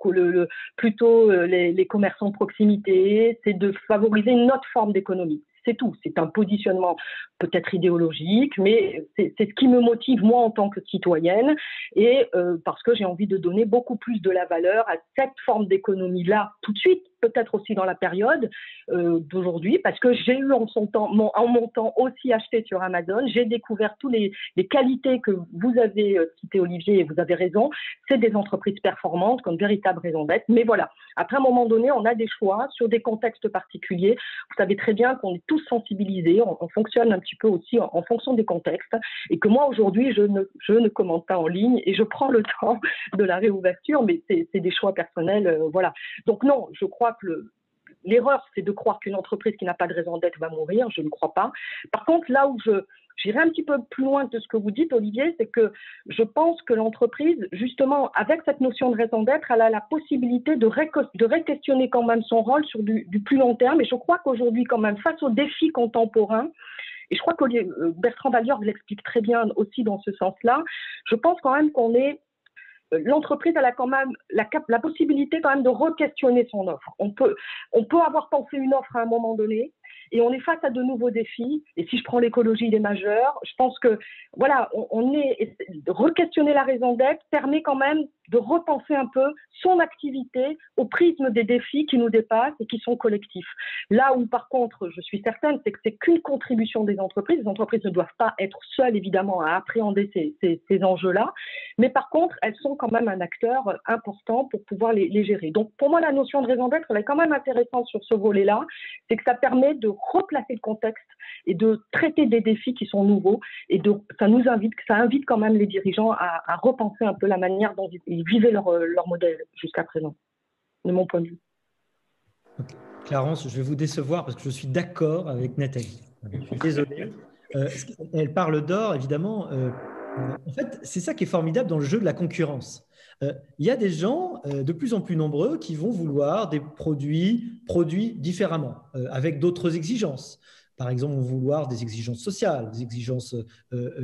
plutôt les commerçants de proximité, c'est de favoriser une autre forme d'économie. C'est tout. C'est un positionnement peut-être idéologique, mais c'est ce qui me motive moi en tant que citoyenne, et parce que j'ai envie de donner beaucoup plus de la valeur à cette forme d'économie-là tout de suite, peut-être aussi dans la période d'aujourd'hui, parce que j'ai eu en mon temps aussi acheté sur Amazon. J'ai découvert toutes les qualités que vous avez citées, Olivier, et vous avez raison. C'est des entreprises performantes comme véritable raison d'être. Mais voilà, après, à un moment donné, on a des choix sur des contextes particuliers. Vous savez très bien qu'on est tous sensibilisés, on fonctionne un petit peu aussi en fonction des contextes, et que moi, aujourd'hui, je ne commande pas en ligne, et je prends le temps de la réouverture, mais c'est des choix personnels. Voilà. Donc non, je crois que l'erreur, c'est de croire qu'une entreprise qui n'a pas de raison d'être va mourir. Je ne crois pas. Par contre, là où j'irai un petit peu plus loin de ce que vous dites, Olivier, c'est que je pense que l'entreprise, justement, avec cette notion de raison d'être, elle a la possibilité de re-questionner quand même son rôle sur du plus long terme. Et je crois qu'aujourd'hui, quand même, face aux défis contemporains, et je crois que Bertrand Vallière l'explique très bien aussi dans ce sens-là, je pense quand même l'entreprise, elle a quand même la possibilité quand même de re-questionner son offre. On peut avoir pensé une offre à un moment donné, et on est face à de nouveaux défis. Et si je prends l'écologie, il est majeur. Je pense que voilà, re-questionner la raison d'être permet quand même de repenser un peu son activité au prisme des défis qui nous dépassent et qui sont collectifs. Là où, par contre, je suis certaine, c'est que c'est qu'une contribution des entreprises. Les entreprises ne doivent pas être seules, évidemment, à appréhender ces enjeux-là. Mais par contre, elles sont quand même un acteur important pour pouvoir les gérer. Donc, pour moi, la notion de raison d'être, elle est quand même intéressante sur ce volet-là. C'est que ça permet de replacer le contexte et de traiter des défis qui sont nouveaux. Et ça invite quand même les dirigeants à repenser un peu la manière dont ils vivaient leur modèle jusqu'à présent, de mon point de vue. Clarence, je vais vous décevoir parce que je suis d'accord avec Nathalie. Je suis désolé. Elle parle d'or, évidemment. En fait, c'est ça qui est formidable dans le jeu de la concurrence. Il y a des gens de plus en plus nombreux qui vont vouloir des produits différemment, avec d'autres exigences. Par exemple, vont vouloir des exigences sociales, des exigences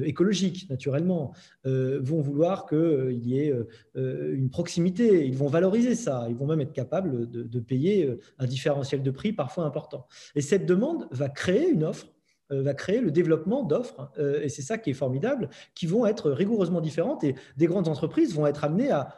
écologiques, naturellement, vont vouloir qu'il y ait une proximité, ils vont valoriser ça, ils vont même être capables de payer un différentiel de prix parfois important. Et cette demande va créer une offre, va créer le développement d'offres, et c'est ça qui est formidable, qui vont être rigoureusement différentes, et des grandes entreprises vont être amenées à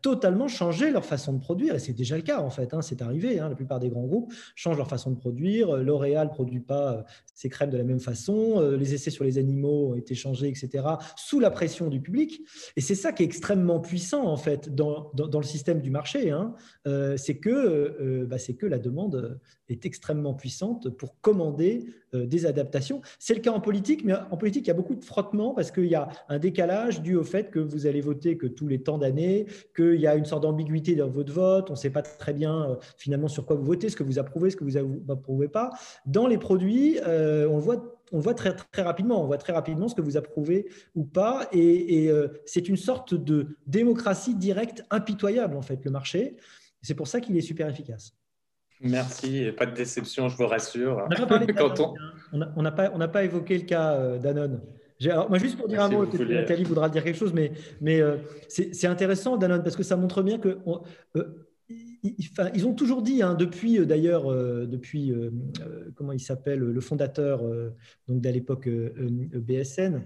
totalement changer leur façon de produire. Et c'est déjà le cas, en fait. C'est arrivé. La plupart des grands groupes changent leur façon de produire. L'Oréal ne produit pas ses crèmes de la même façon. Les essais sur les animaux ont été changés, etc., sous la pression du public. Et c'est ça qui est extrêmement puissant, en fait, dans le système du marché. C'est que la demande est extrêmement puissante pour commander des adaptations. C'est le cas en politique, mais en politique, il y a beaucoup de frottements parce qu'il y a un décalage dû au fait que vous allez voter que tous les temps d'année, qu'il y a une sorte d'ambiguïté dans votre vote, on ne sait pas très bien finalement sur quoi vous votez, ce que vous approuvez, ce que vous n'approuvez pas. Dans les produits, on voit très, très rapidement, ce que vous approuvez ou pas, et c'est une sorte de démocratie directe impitoyable, en fait, le marché. C'est pour ça qu'il est super efficace. Merci, pas de déception, je vous rassure. On n'a pas parlé de Danone, on n'a pas évoqué le cas Danone. Alors, moi, juste pour dire un mot, peut-être que Nathalie voudra dire quelque chose, mais c'est intéressant, Danone, parce que ça montre bien que ils ont toujours dit, depuis comment il s'appelle, le fondateur donc d'à l'époque BSN,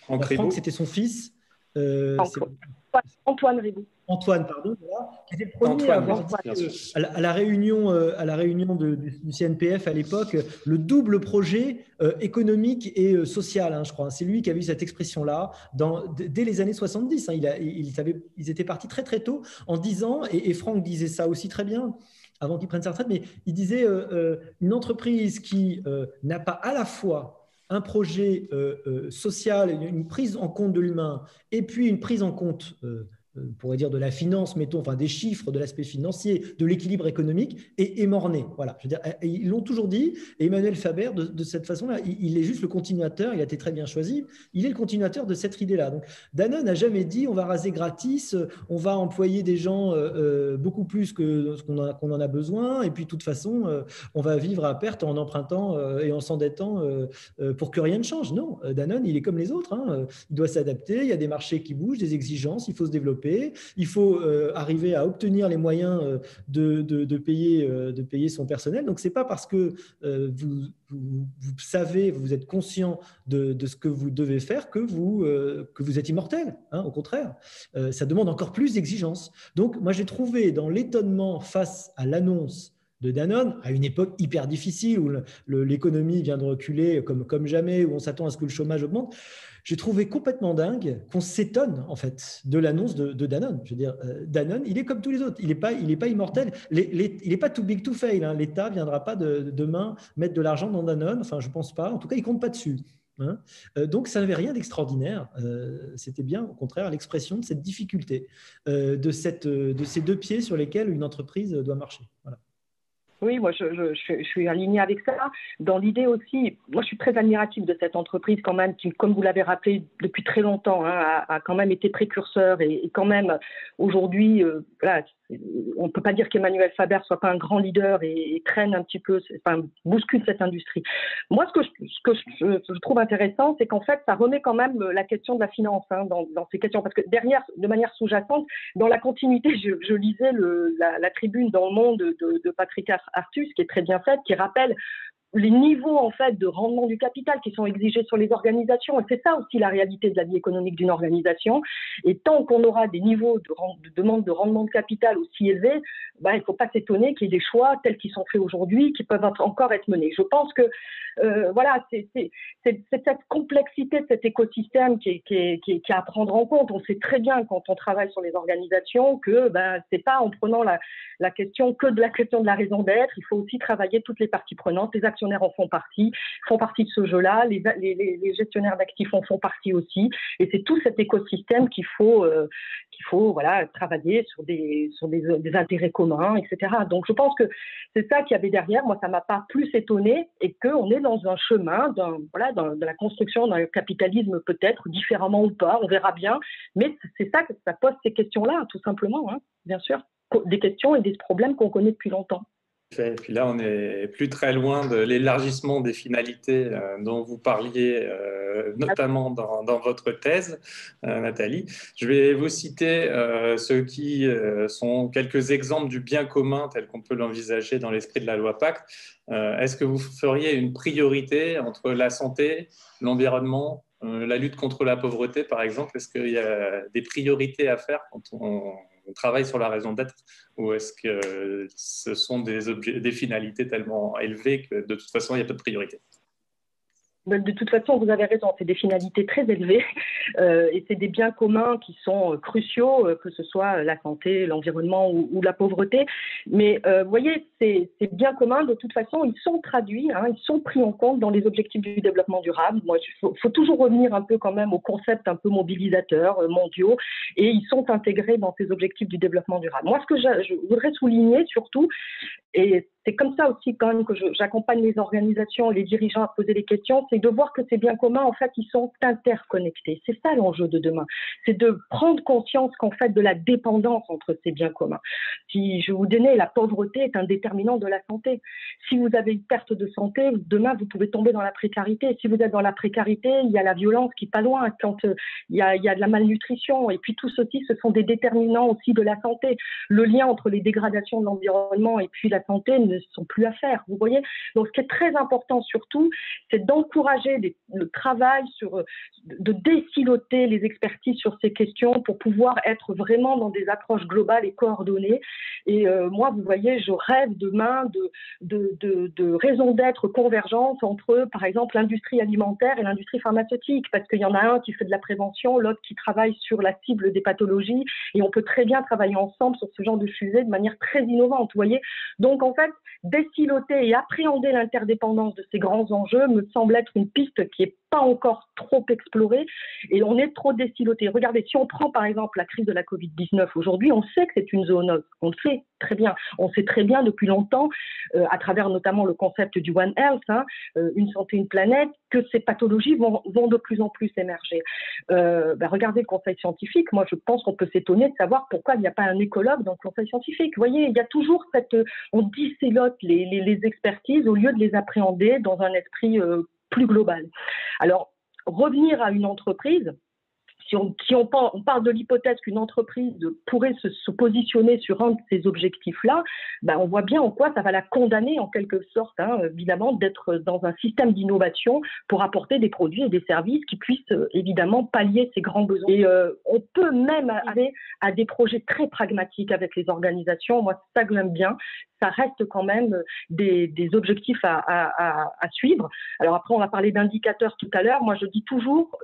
Franck, c'était son fils. Antoine Riboud. Antoine, pardon, voilà, qui était le premier à avoir dit à la réunion du CNPF à l'époque, le double projet économique et social, je crois. C'est lui qui avait eu cette expression-là dès les années 70. Ils étaient partis très très tôt en disant, et Franck disait ça aussi très bien, avant qu'il prenne sa retraite, mais il disait une entreprise qui n'a pas à la fois un projet social, une prise en compte de l'humain, et puis une prise en compte on pourrait dire de la finance, mettons, enfin des chiffres, de l'aspect financier, de l'équilibre économique, est mort-né. Voilà. Je veux dire, ils l'ont toujours dit, et Emmanuel Faber, de cette façon-là, il est juste le continuateur, il a été très bien choisi, il est le continuateur de cette idée-là. Donc, Danone n'a jamais dit on va raser gratis, on va employer des gens beaucoup plus que ce qu'on en a besoin, et puis de toute façon, on va vivre à perte en empruntant et en s'endettant pour que rien ne change. Non, Danone, il est comme les autres, hein. Il doit s'adapter, il y a des marchés qui bougent, des exigences, il faut se développer. Il faut arriver à obtenir les moyens de payer son personnel. Donc, ce n'est pas parce que vous savez, vous êtes conscient de ce que vous devez faire que vous êtes immortel. Hein, au contraire, ça demande encore plus d'exigences. Donc, moi, j'ai trouvé dans l'étonnement face à l'annonce de Danone, à une époque hyper difficile où l'économie vient de reculer comme jamais, où on s'attend à ce que le chômage augmente, j'ai trouvé complètement dingue qu'on s'étonne en fait de l'annonce de Danone. Je veux dire, Danone, il est comme tous les autres. Il n'est pas immortel. Il n'est pas too big to fail. Hein. L'État ne viendra pas demain mettre de l'argent dans Danone. Enfin, je ne pense pas. En tout cas, il ne compte pas dessus. Hein. Donc, ça n'avait rien d'extraordinaire. C'était bien, au contraire, l'expression de cette difficulté, de ces deux pieds sur lesquels une entreprise doit marcher. Voilà. Oui, moi je suis alignée avec ça. Dans l'idée aussi, moi je suis très admirative de cette entreprise quand même qui, comme vous l'avez rappelé depuis très longtemps, hein, a quand même été précurseur et quand même aujourd'hui, voilà, on ne peut pas dire qu'Emmanuel Faber soit pas un grand leader et traîne un petit peu, enfin bouscule cette industrie. Moi, ce que je trouve intéressant, c'est qu'en fait, ça remet quand même la question de la finance hein, dans ces questions, parce que derrière, de manière sous-jacente, dans la continuité, je lisais la tribune dans Le Monde de Patrick Artus, qui est très bien faite, qui rappelle les niveaux en fait de rendement du capital qui sont exigés sur les organisations. Et c'est ça aussi la réalité de la vie économique d'une organisation. Et tant qu'on aura des niveaux de demande de rendement de capital aussi élevés, il ne faut pas s'étonner qu'il y ait des choix tels qu'ils sont faits aujourd'hui qui peuvent encore être menés. Je pense que voilà, c'est cette complexité de cet écosystème qui est à prendre en compte. On sait très bien quand on travaille sur les organisations que c'est pas en prenant la question que de la question de la raison d'être. Il faut aussi travailler toutes les parties prenantes. Les actionnaires en font partie de ce jeu-là. Les gestionnaires d'actifs en font partie aussi. Et c'est tout cet écosystème qu'il faut voilà, travailler sur des intérêts communs, etc. Donc je pense que c'est ça qu'il y avait derrière. Moi, ça m'a pas plus étonnée et qu'on est dans un chemin de la construction d'un capitalisme peut-être différemment ou pas, on verra bien. Mais c'est ça que ça pose ces questions-là, tout simplement, hein, bien sûr. Des questions et des problèmes qu'on connaît depuis longtemps. Et puis là, on n'est plus très loin de l'élargissement des finalités dont vous parliez, notamment dans votre thèse, Nathalie. Je vais vous citer ceux qui sont quelques exemples du bien commun tel qu'on peut l'envisager dans l'esprit de la loi Pacte. Est-ce que vous feriez une priorité entre la santé, l'environnement, la lutte contre la pauvreté, par exemple? Est-ce qu'il y a des priorités à faire quand on travaille sur la raison d'être, ou est-ce que ce sont des finalités tellement élevées que de toute façon, il n'y a pas de priorité? De toute façon, vous avez raison, c'est des finalités très élevées et c'est des biens communs qui sont cruciaux, que ce soit la santé, l'environnement ou la pauvreté. Mais vous voyez, ces biens communs, de toute façon, ils sont traduits, hein, ils sont pris en compte dans les objectifs du développement durable. Moi, faut toujours revenir un peu quand même aux concepts un peu mobilisateurs mondiaux et ils sont intégrés dans ces objectifs du développement durable. Moi, ce que je voudrais souligner surtout, et c'est comme ça aussi quand même que j'accompagne les organisations, les dirigeants à poser les questions, c'est de voir que ces biens communs, en fait, ils sont interconnectés. C'est ça l'enjeu de demain. C'est de prendre conscience qu'en fait, de la dépendance entre ces biens communs. Si je vous donnais, la pauvreté est un déterminant de la santé. Si vous avez une perte de santé, demain, vous pouvez tomber dans la précarité. Si vous êtes dans la précarité, il y a la violence qui est pas loin, quand il y a de la malnutrition. Et puis tout ceci, ce sont des déterminants aussi de la santé. Le lien entre les dégradations de l'environnement et puis la santé ne sont plus à faire, vous voyez. Donc, ce qui est très important surtout, c'est d'encourager le travail de désiloter les expertises sur ces questions pour pouvoir être vraiment dans des approches globales et coordonnées. Et moi, vous voyez, je rêve demain de raisons d'être convergentes entre, par exemple, l'industrie alimentaire et l'industrie pharmaceutique, parce qu'il y en a un qui fait de la prévention, l'autre qui travaille sur la cible des pathologies, et on peut très bien travailler ensemble sur ce genre de sujet de manière très innovante, vous voyez. Donc, donc, en fait, désiloter et appréhender l'interdépendance de ces grands enjeux me semble être une piste qui n'est pas encore trop explorée et on est trop désiloté. Regardez, si on prend par exemple la crise de la Covid-19 aujourd'hui, on sait que c'est une zoonose, on le sait très bien. On sait très bien depuis longtemps, à travers notamment le concept du One Health, une santé, une planète, que ces pathologies vont de plus en plus émerger. Regardez le conseil scientifique, moi je pense qu'on peut s'étonner de savoir pourquoi il n'y a pas un écologue dans le conseil scientifique. Vous voyez, il y a toujours on dissélote les expertises au lieu de les appréhender dans un esprit plus global. Alors, revenir à une entreprise, si on part de l'hypothèse qu'une entreprise pourrait se positionner sur un de ces objectifs-là, on voit bien en quoi ça va la condamner en quelque sorte, évidemment, d'être dans un système d'innovation pour apporter des produits et des services qui puissent évidemment pallier ces grands besoins. Et on peut même aller à des projets très pragmatiques avec les organisations. Moi, c'est ça que j'aime bien. Ça reste quand même des objectifs à suivre. Alors après, on va parler d'indicateurs tout à l'heure. Moi, je dis toujours...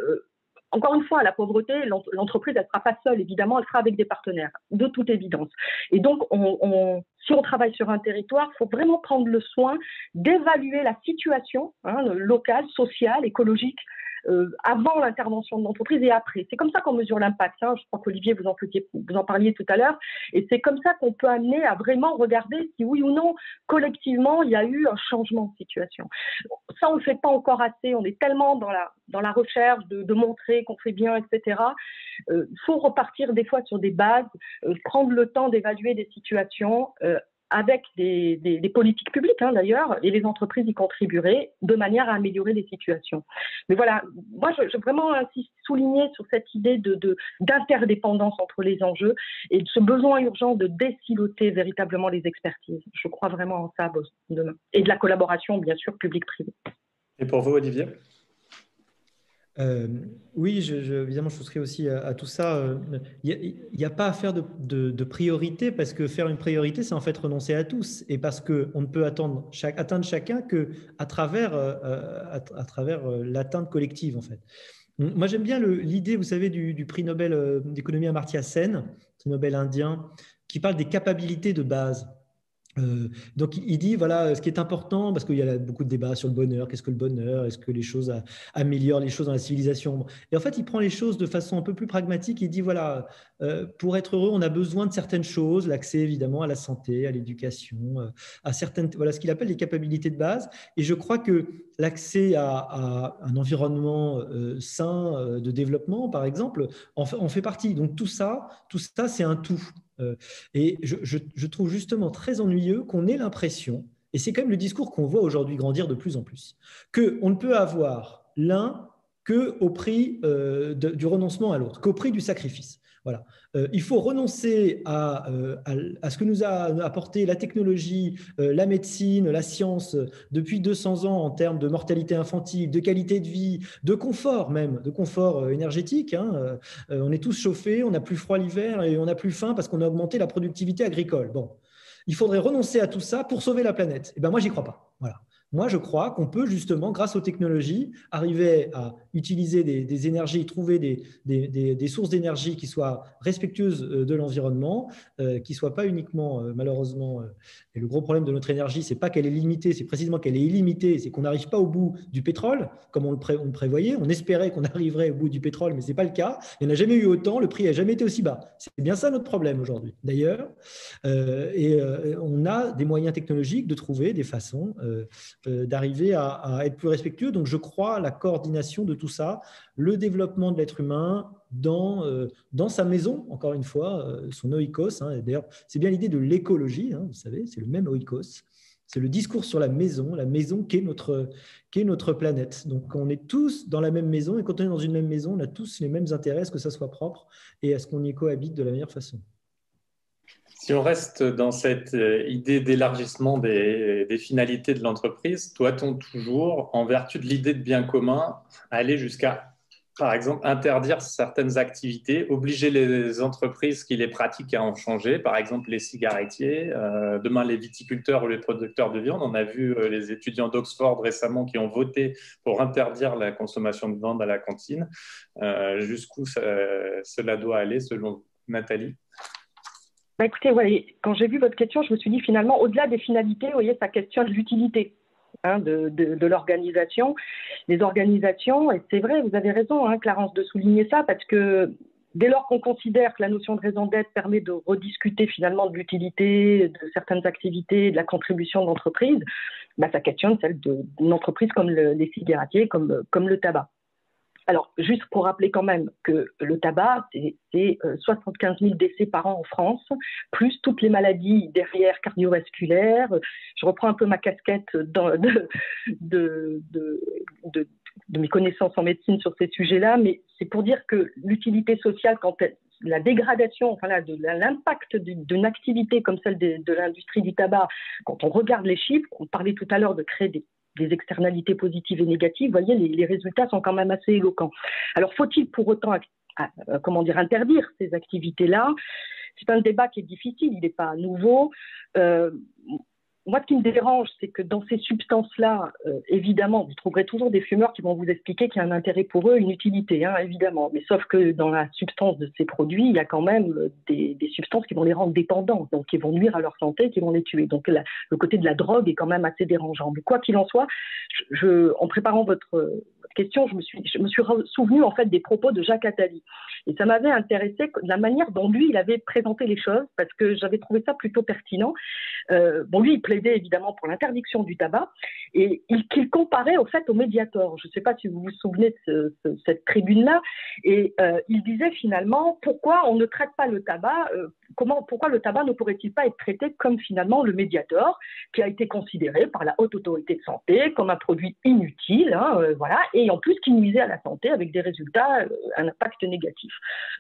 Encore une fois, la pauvreté, l'entreprise, elle ne sera pas seule, évidemment, elle sera avec des partenaires, de toute évidence. Et donc, si on travaille sur un territoire, il faut vraiment prendre le soin d'évaluer la situation locale, sociale, écologique, avant l'intervention de l'entreprise et après. C'est comme ça qu'on mesure l'impact. Je crois qu'Olivier, vous en parliez tout à l'heure. Et c'est comme ça qu'on peut amener à vraiment regarder si oui ou non, collectivement, il y a eu un changement de situation. Ça, on ne le fait pas encore assez. On est tellement dans la recherche de montrer qu'on fait bien, etc. Il faut repartir des fois sur des bases, prendre le temps d'évaluer des situations, avec des politiques publiques d'ailleurs, et les entreprises y contribueraient de manière à améliorer les situations. Mais voilà, moi je vraiment insiste, souligner sur cette idée d'interdépendance entre les enjeux et de ce besoin urgent de désiloter véritablement les expertises. Je crois vraiment en ça demain. Et de la collaboration, bien sûr, public-privé. Et pour vous, Olivier ? Oui, évidemment, je souscris aussi à tout ça. Il n'y a pas à faire de priorité, parce que faire une priorité, c'est en fait renoncer à tous, et parce qu'on ne peut atteindre chacun qu'à travers l'atteinte collective, en fait. Moi, j'aime bien l'idée, vous savez, du prix Nobel d'économie Amartya Sen, prix Nobel indien, qui parle des capacités de base. Donc, il dit, voilà, ce qui est important, parce qu'il y a beaucoup de débats sur le bonheur. Qu'est-ce que le bonheur? Est-ce que les choses améliorent les choses dans la civilisation? Et en fait, il prend les choses de façon un peu plus pragmatique. Il dit, voilà, pour être heureux, on a besoin de certaines choses, l'accès évidemment à la santé, à l'éducation, à certaines, voilà ce qu'il appelle les capacités de base. Et je crois que l'accès à un environnement sain de développement, par exemple, en fait partie. Donc, tout ça, c'est un tout. Et je trouve justement très ennuyeux qu'on ait l'impression, et c'est quand même le discours qu'on voit aujourd'hui grandir de plus en plus, qu'on ne peut avoir l'un qu'au prix du renoncement à l'autre, qu'au prix du sacrifice. Voilà. Il faut renoncer à ce que nous a apporté la technologie, la médecine, la science depuis 200 ans en termes de mortalité infantile, de qualité de vie, de confort même, de confort énergétique. On est tous chauffés, on n'a plus froid l'hiver et on n'a plus faim parce qu'on a augmenté la productivité agricole. Bon, il faudrait renoncer à tout ça pour sauver la planète. Eh bien, moi, j'y crois pas. Voilà. Moi, je crois qu'on peut justement, grâce aux technologies, arriver à utiliser des énergies, trouver des sources d'énergie qui soient respectueuses de l'environnement, qui ne soient pas uniquement, malheureusement, et le gros problème de notre énergie, ce n'est pas qu'elle est limitée, c'est précisément qu'elle est illimitée, c'est qu'on n'arrive pas au bout du pétrole, comme on le prévoyait. On espérait qu'on arriverait au bout du pétrole, mais ce n'est pas le cas. Il n'y en a jamais eu autant, le prix n'a jamais été aussi bas. C'est bien ça notre problème aujourd'hui, d'ailleurs. On a des moyens technologiques de trouver des façons d'arriver à être plus respectueux. Donc, je crois à la coordination de tout ça, le développement de l'être humain dans sa maison, encore une fois, son oikos. D'ailleurs, c'est bien l'idée de l'écologie, vous savez, c'est le même oikos. C'est le discours sur la maison qu'est notre planète. Donc, on est tous dans la même maison, et quand on est dans une même maison, on a tous les mêmes intérêts, à ce que ça soit propre et à ce qu'on y cohabite de la meilleure façon. Si on reste dans cette idée d'élargissement des finalités de l'entreprise, doit-on toujours, en vertu de l'idée de bien commun, aller jusqu'à, par exemple, interdire certaines activités, obliger les entreprises qui les pratiquent à en changer, par exemple les cigarettiers, demain les viticulteurs ou les producteurs de viande? On a vu les étudiants d'Oxford récemment qui ont voté pour interdire la consommation de viande à la cantine. Jusqu'où cela doit aller, selon Nathalie? Bah, écoutez, ouais, quand j'ai vu votre question, je me suis dit finalement, au-delà des finalités, vous voyez, ça questionne l'utilité de l'organisation, des organisations. Et c'est vrai, vous avez raison, Clarence, de souligner ça, parce que dès lors qu'on considère que la notion de raison d'être permet de rediscuter finalement de l'utilité de certaines activités, de la contribution de l'entreprise, bah, ça questionne celle d'une entreprise comme les cigarettiers, comme le tabac. Alors, juste pour rappeler quand même que le tabac, c'est 75 000 décès par an en France, plus toutes les maladies derrière cardiovasculaires. Je reprends un peu ma casquette de mes connaissances en médecine sur ces sujets-là, mais c'est pour dire que l'utilité sociale, la dégradation, enfin là, l'impact d'une activité comme celle de l'industrie du tabac, quand on regarde les chiffres, on parlait tout à l'heure de créer des externalités positives et négatives, vous voyez, les résultats sont quand même assez éloquents. Alors, faut-il pour autant interdire ces activités-là? C'est un débat qui est difficile, il n'est pas nouveau. Moi, ce qui me dérange, c'est que dans ces substances-là, évidemment, vous trouverez toujours des fumeurs qui vont vous expliquer qu'il y a un intérêt pour eux, une utilité, évidemment. Mais sauf que dans la substance de ces produits, il y a quand même des substances qui vont les rendre dépendants, donc qui vont nuire à leur santé, qui vont les tuer. Donc le côté de la drogue est quand même assez dérangeant. Mais quoi qu'il en soit, en préparant votre question, je me suis souvenu en fait des propos de Jacques Attali. Et ça m'avait intéressé de la manière dont lui, il avait présenté les choses, parce que j'avais trouvé ça plutôt pertinent. Lui, il plaidait évidemment pour l'interdiction du tabac et qu'il comparait au fait au Mediator. Je ne sais pas si vous vous souvenez de cette tribune-là. Et il disait finalement pourquoi on ne traite pas le tabac, pourquoi le tabac ne pourrait-il pas être traité comme finalement le Mediator, qui a été considéré par la Haute Autorité de Santé comme un produit inutile, voilà, et en plus qui nuisait à la santé avec des résultats, un impact négatif.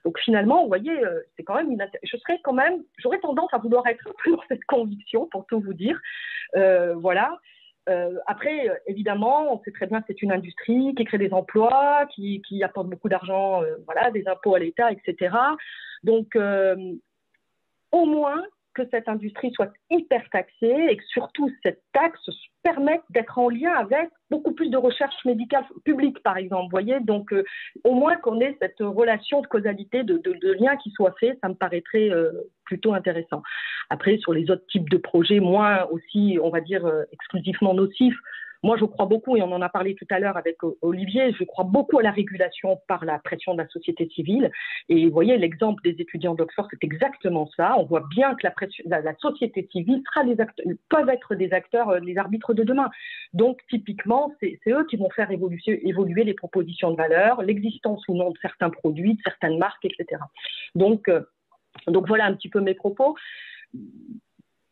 Donc finalement, vous voyez, c'est quand même j'aurais tendance à vouloir être un peu dans cette conviction, pour tout vous dire. Voilà. Après, évidemment, on sait très bien que c'est une industrie qui crée des emplois, qui apporte beaucoup d'argent, voilà, des impôts à l'État, etc. Donc, au moins que cette industrie soit hyper taxée et que surtout cette taxe permette d'être en lien avec beaucoup plus de recherche médicale publique, par exemple. Vous voyez, donc au moins qu'on ait cette relation de causalité, de lien qui soit fait, ça me paraîtrait plutôt intéressant. Après, sur les autres types de projets, moins aussi, on va dire, exclusivement nocifs, moi, je crois beaucoup, et on en a parlé tout à l'heure avec Olivier, je crois beaucoup à la régulation par la pression de la société civile. Et vous voyez, l'exemple des étudiants d'Oxford, c'est exactement ça. On voit bien que la société civile peuvent être des acteurs, les arbitres de demain. Donc, typiquement, c'est eux qui vont faire évoluer les propositions de valeur, l'existence ou non de certains produits, de certaines marques, etc. Donc voilà un petit peu mes propos.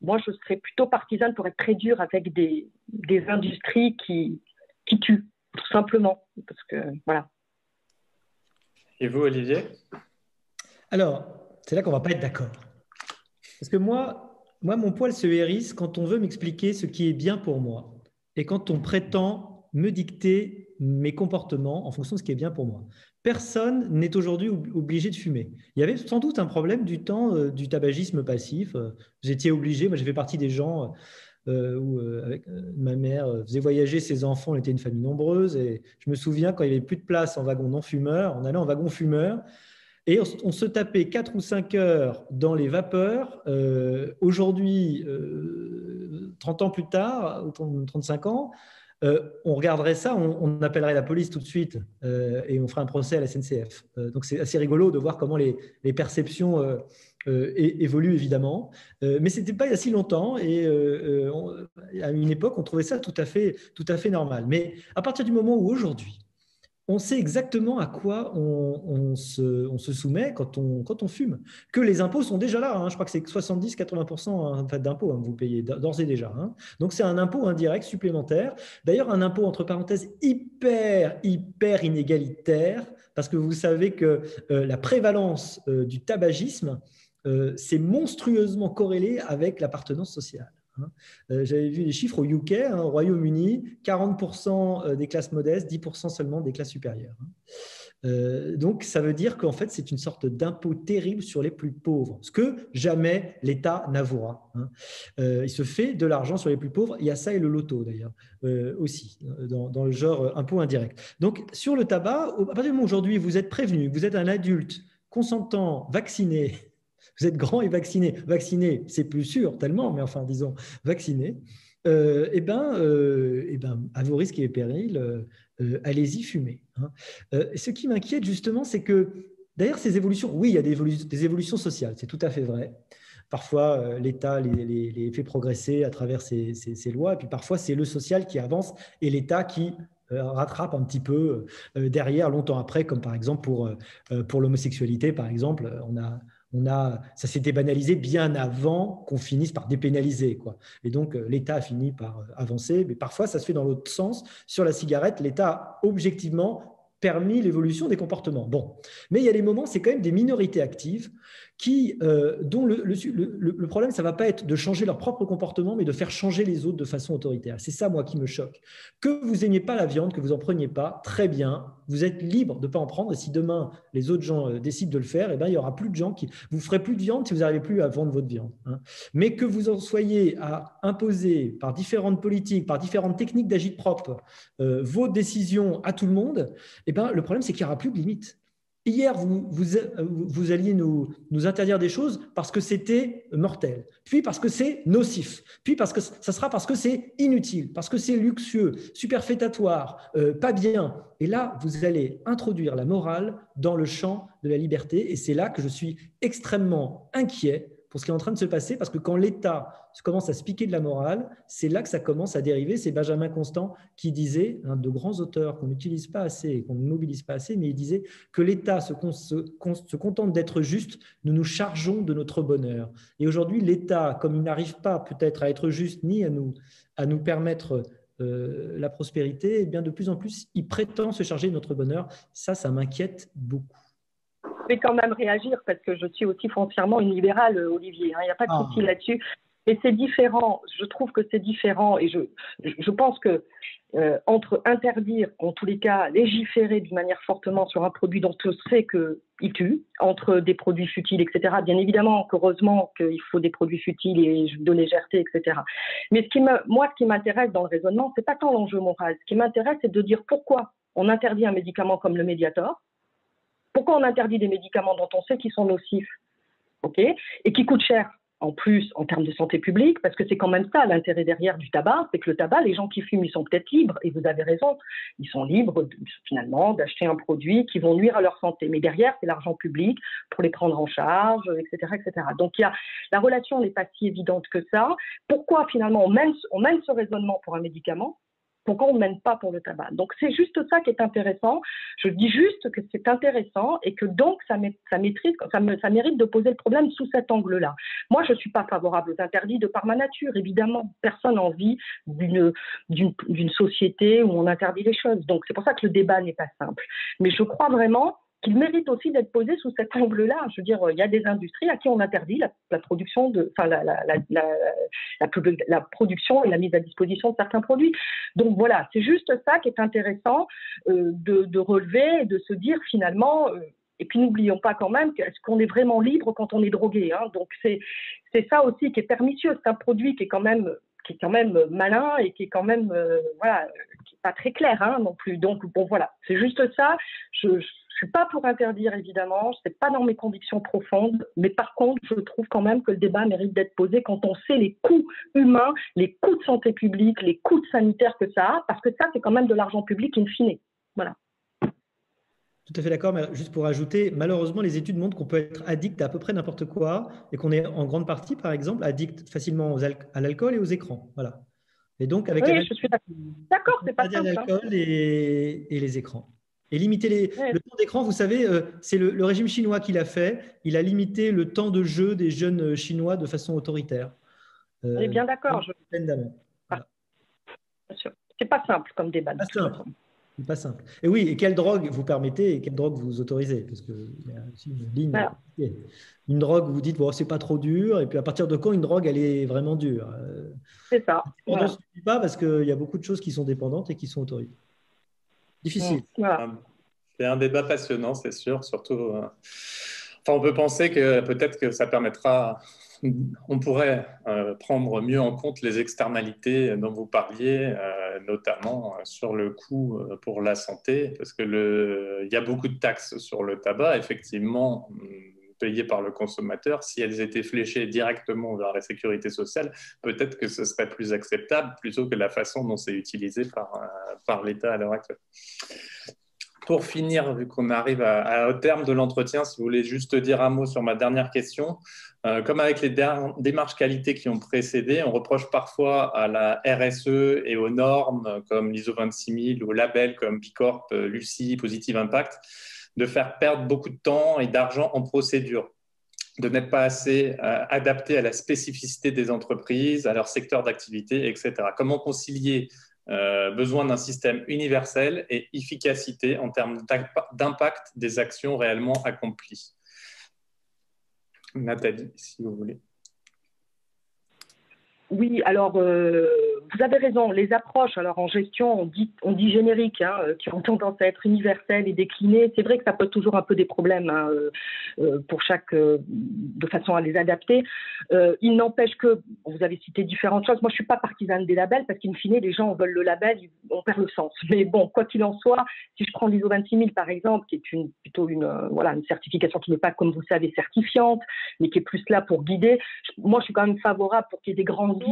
Moi, je serais plutôt partisane pour être très dure avec des industries qui tuent, tout simplement. Parce que, voilà. Et vous, Olivier? Alors, c'est là qu'on ne va pas être d'accord. Parce que moi, mon poil se hérisse quand on veut m'expliquer ce qui est bien pour moi et quand on prétend me dicter mes comportements en fonction de ce qui est bien pour moi. Personne n'est aujourd'hui obligé de fumer. Il y avait sans doute un problème du temps du tabagisme passif. Vous étiez obligé, moi j'ai fait partie des gens où avec, ma mère faisait voyager ses enfants, on était une famille nombreuse et je me souviens quand il n'y avait plus de place en wagon non-fumeur, on allait en wagon fumeur et on se tapait 4 ou 5 heures dans les vapeurs. Aujourd'hui, 30 ans plus tard, 35 ans, on regarderait ça, on appellerait la police tout de suite et on ferait un procès à la SNCF. Donc c'est assez rigolo de voir comment les perceptions évoluent évidemment. Mais ce n'était pas il y a si longtemps et à une époque, on trouvait ça tout à fait normal. Mais à partir du moment où aujourd'hui, on sait exactement à quoi on se soumet quand on fume. Que les impôts sont déjà là. Je crois que c'est 70-80% en fait, d'impôts que vous payez d'ores et déjà. Donc, c'est un impôt indirect supplémentaire. D'ailleurs, un impôt, entre parenthèses, hyper inégalitaire, parce que vous savez que la prévalence du tabagisme, c'est monstrueusement corrélé avec l'appartenance sociale. J'avais vu les chiffres au UK, au Royaume-Uni, 40% des classes modestes, 10% seulement des classes supérieures. Donc, ça veut dire qu'en fait, c'est une sorte d'impôt terrible sur les plus pauvres, ce que jamais l'État n'avouera. Il se fait de l'argent sur les plus pauvres. Il y a ça et le loto, d'ailleurs, aussi, dans le genre impôt indirect. Donc, sur le tabac, à partir du moment où aujourd'hui, vous êtes prévenu, vous êtes un adulte consentant, vacciné, Vous êtes grand et vacciné. Vacciné, c'est plus sûr tellement, mais enfin, disons, vacciné. À vos risques et périls, allez-y fumer. Hein. Ce qui m'inquiète justement, c'est que derrière ces évolutions, oui, il y a des évolutions sociales, c'est tout à fait vrai. Parfois, l'État les fait progresser à travers ces lois, et puis parfois, c'est le social qui avance et l'État qui rattrape un petit peu derrière, longtemps après, comme par exemple pour l'homosexualité, par exemple, ça s'était banalisé bien avant qu'on finisse par dépénaliser, quoi. Et donc, l'État a fini par avancer, mais parfois, ça se fait dans l'autre sens. Sur la cigarette, l'État a objectivement permis l'évolution des comportements. Bon, mais il y a des moments, c'est quand même des minorités actives dont le problème, ça ne va pas être de changer leur propre comportement, mais de faire changer les autres de façon autoritaire. C'est ça, moi, qui me choque. Que vous n'aimiez pas la viande, que vous n'en preniez pas, très bien, vous êtes libre de ne pas en prendre, et si demain, les autres gens décident de le faire, eh bien, il n'y aura plus de gens qui... Vous ne ferez plus de viande si vous n'arrivez plus à vendre votre viande. Hein. Mais que vous en soyez à imposer par différentes politiques, par différentes techniques d'agit-prop, vos décisions à tout le monde, eh bien, le problème, c'est qu'il n'y aura plus de limites. Hier, vous alliez nous interdire des choses parce que c'était mortel, puis parce que c'est nocif, puis parce que c'est inutile, parce que c'est luxueux, superfétatoire, pas bien. Et là, vous allez introduire la morale dans le champ de la liberté. Et c'est là que je suis extrêmement inquiet pour ce qui est en train de se passer, parce que quand l'État commence à se piquer de la morale, c'est là que ça commence à dériver. C'est Benjamin Constant qui disait, un de grands auteurs qu'on n'utilise pas assez, qu'on ne mobilise pas assez, mais il disait que l'État se contente d'être juste, nous nous chargeons de notre bonheur. Et aujourd'hui, l'État, comme il n'arrive pas peut-être à être juste ni à nous permettre la prospérité, eh bien de plus en plus, il prétend se charger de notre bonheur. Ça m'inquiète beaucoup. Je vais quand même réagir parce que je suis aussi foncièrement une libérale, Olivier. Il n'y a pas de souci là-dessus. Et c'est différent. Je trouve que c'est différent. Et je pense que entre interdire, en tous les cas, légiférer d'une manière fortement sur un produit dont on sait qu'il tue, entre des produits futiles, etc. Bien évidemment, heureusement qu'il faut des produits futiles et de légèreté, etc. Mais ce qui m'intéresse dans le raisonnement, c'est pas tant l'enjeu moral. Ce qui m'intéresse, c'est de dire pourquoi on interdit un médicament comme le Mediator. Pourquoi on interdit des médicaments dont on sait qu'ils sont nocifs, okay, et qui coûtent cher en plus en termes de santé publique, parce que c'est quand même ça l'intérêt derrière du tabac, c'est que le tabac, les gens qui fument, ils sont peut-être libres, et vous avez raison, ils sont libres finalement d'acheter un produit qui vont nuire à leur santé. Mais derrière, c'est l'argent public pour les prendre en charge, etc. etc. Donc la relation n'est pas si évidente que ça. Pourquoi finalement on mène ce raisonnement pour un médicament? Pourquoi on ne mène pas pour le tabac? Donc, c'est juste ça qui est intéressant. Je dis juste que c'est intéressant et que donc, ça mérite de poser le problème sous cet angle-là. Moi, je ne suis pas favorable aux interdits de par ma nature, évidemment. Personne n'a envie d'une société où on interdit les choses. Donc, c'est pour ça que le débat n'est pas simple. Mais je crois vraiment qu'il mérite aussi d'être posé sous cet angle-là. Je veux dire, il y a des industries à qui on interdit la production la production et la mise à disposition de certains produits. Donc voilà, c'est juste ça qui est intéressant de relever et de se dire finalement. Et puis n'oublions pas quand même est-ce qu'on est vraiment libre quand on est drogué, hein. Donc c'est ça aussi qui est pernicieux. C'est un produit qui est quand même malin et qui est quand même qui est pas très clair, hein, non plus. Donc bon voilà, c'est juste ça. Je suis pas pour interdire, évidemment, c'est pas dans mes convictions profondes, mais par contre, je trouve quand même que le débat mérite d'être posé quand on sait les coûts humains, les coûts de santé publique, les coûts sanitaires que ça a, parce que ça, c'est quand même de l'argent public in fine. Voilà. Tout à fait d'accord, mais juste pour ajouter, malheureusement, les études montrent qu'on peut être addict à peu près n'importe quoi et qu'on est en grande partie, par exemple, addict facilement à l'alcool et aux écrans. Voilà. Et donc, avec je suis d'accord, c'est pas simple. L'alcool et les écrans. Et limiter le temps d'écran, vous savez, c'est le régime chinois qui l'a fait. Il a limité le temps de jeu des jeunes Chinois de façon autoritaire. On est bien d'accord. Voilà. C'est pas simple comme débat. C'est pas simple. Et oui, et quelle drogue vous permettez et quelle drogue vous autorisez? Parce qu'il y a aussi une ligne. Voilà. Une drogue où vous dites, bon, c'est pas trop dur, et puis à partir de quand une drogue, elle est vraiment dure? C'est ça. On ne suffit pas parce qu'il y a beaucoup de choses qui sont dépendantes et qui sont autorisées. Difficile. Voilà. C'est un débat passionnant, c'est sûr. Surtout, on peut penser que peut-être que ça permettra, on pourrait prendre mieux en compte les externalités dont vous parliez, notamment sur le coût pour la santé, parce que il y a beaucoup de taxes sur le tabac, effectivement. payées par le consommateur, si elles étaient fléchées directement vers la sécurité sociale, peut-être que ce serait plus acceptable plutôt que la façon dont c'est utilisé par l'État à l'heure actuelle. Pour finir, vu qu'on arrive au terme de l'entretien, si vous voulez juste dire un mot sur ma dernière question. Comme avec les démarches qualité qui ont précédé, on reproche parfois à la RSE et aux normes comme l'ISO 26000 ou aux labels comme Bicorp, Lucie, Positive Impact, de faire perdre beaucoup de temps et d'argent en procédure, de n'être pas assez adapté à la spécificité des entreprises, à leur secteur d'activité, etc. Comment concilier besoin d'un système universel et efficacité en termes d'impact des actions réellement accomplies? Nathalie, si vous voulez. Oui, alors vous avez raison, les approches, alors en gestion, on dit générique, hein, qui ont tendance à être universelles et déclinées. C'est vrai que ça pose toujours un peu des problèmes hein, pour de façon à les adapter. Il n'empêche que, vous avez cité différentes choses. Moi, je ne suis pas partisane des labels parce qu'in fine, les gens veulent le label, on perd le sens. Mais bon, quoi qu'il en soit, si je prends l'ISO 26000 par exemple, qui est plutôt une certification qui n'est pas, comme vous le savez, certifiante, mais qui est plus là pour guider, moi, je suis quand même favorable pour qu'il y ait des grands guides.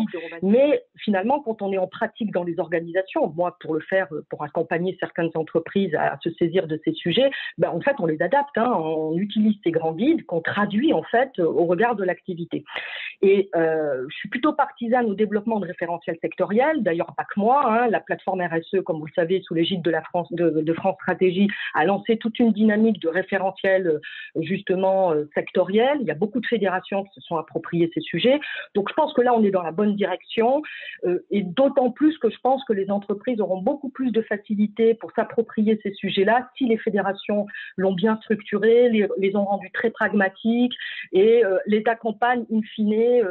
Mais finalement, quand on est en pratique dans les organisations, moi, pour le faire, pour accompagner certaines entreprises à se saisir de ces sujets, ben, en fait, on les adapte. Hein, on utilise ces grands guides qu'on traduit en fait au regard de l'activité. Et je suis plutôt partisane au développement de référentiels sectoriels. D'ailleurs, pas que moi. Hein, la plateforme RSE, comme vous le savez, sous l'égide de France Stratégie, a lancé toute une dynamique de référentiels justement sectoriels. Il y a beaucoup de fédérations qui se sont appropriées ces sujets. Donc, je pense que là, on est dans la bonne direction. Et d'autant plus que je pense que les entreprises auront beaucoup plus de facilité pour s'approprier ces sujets-là si les fédérations l'ont bien structuré, les ont rendus très pragmatiques et les accompagnent in fine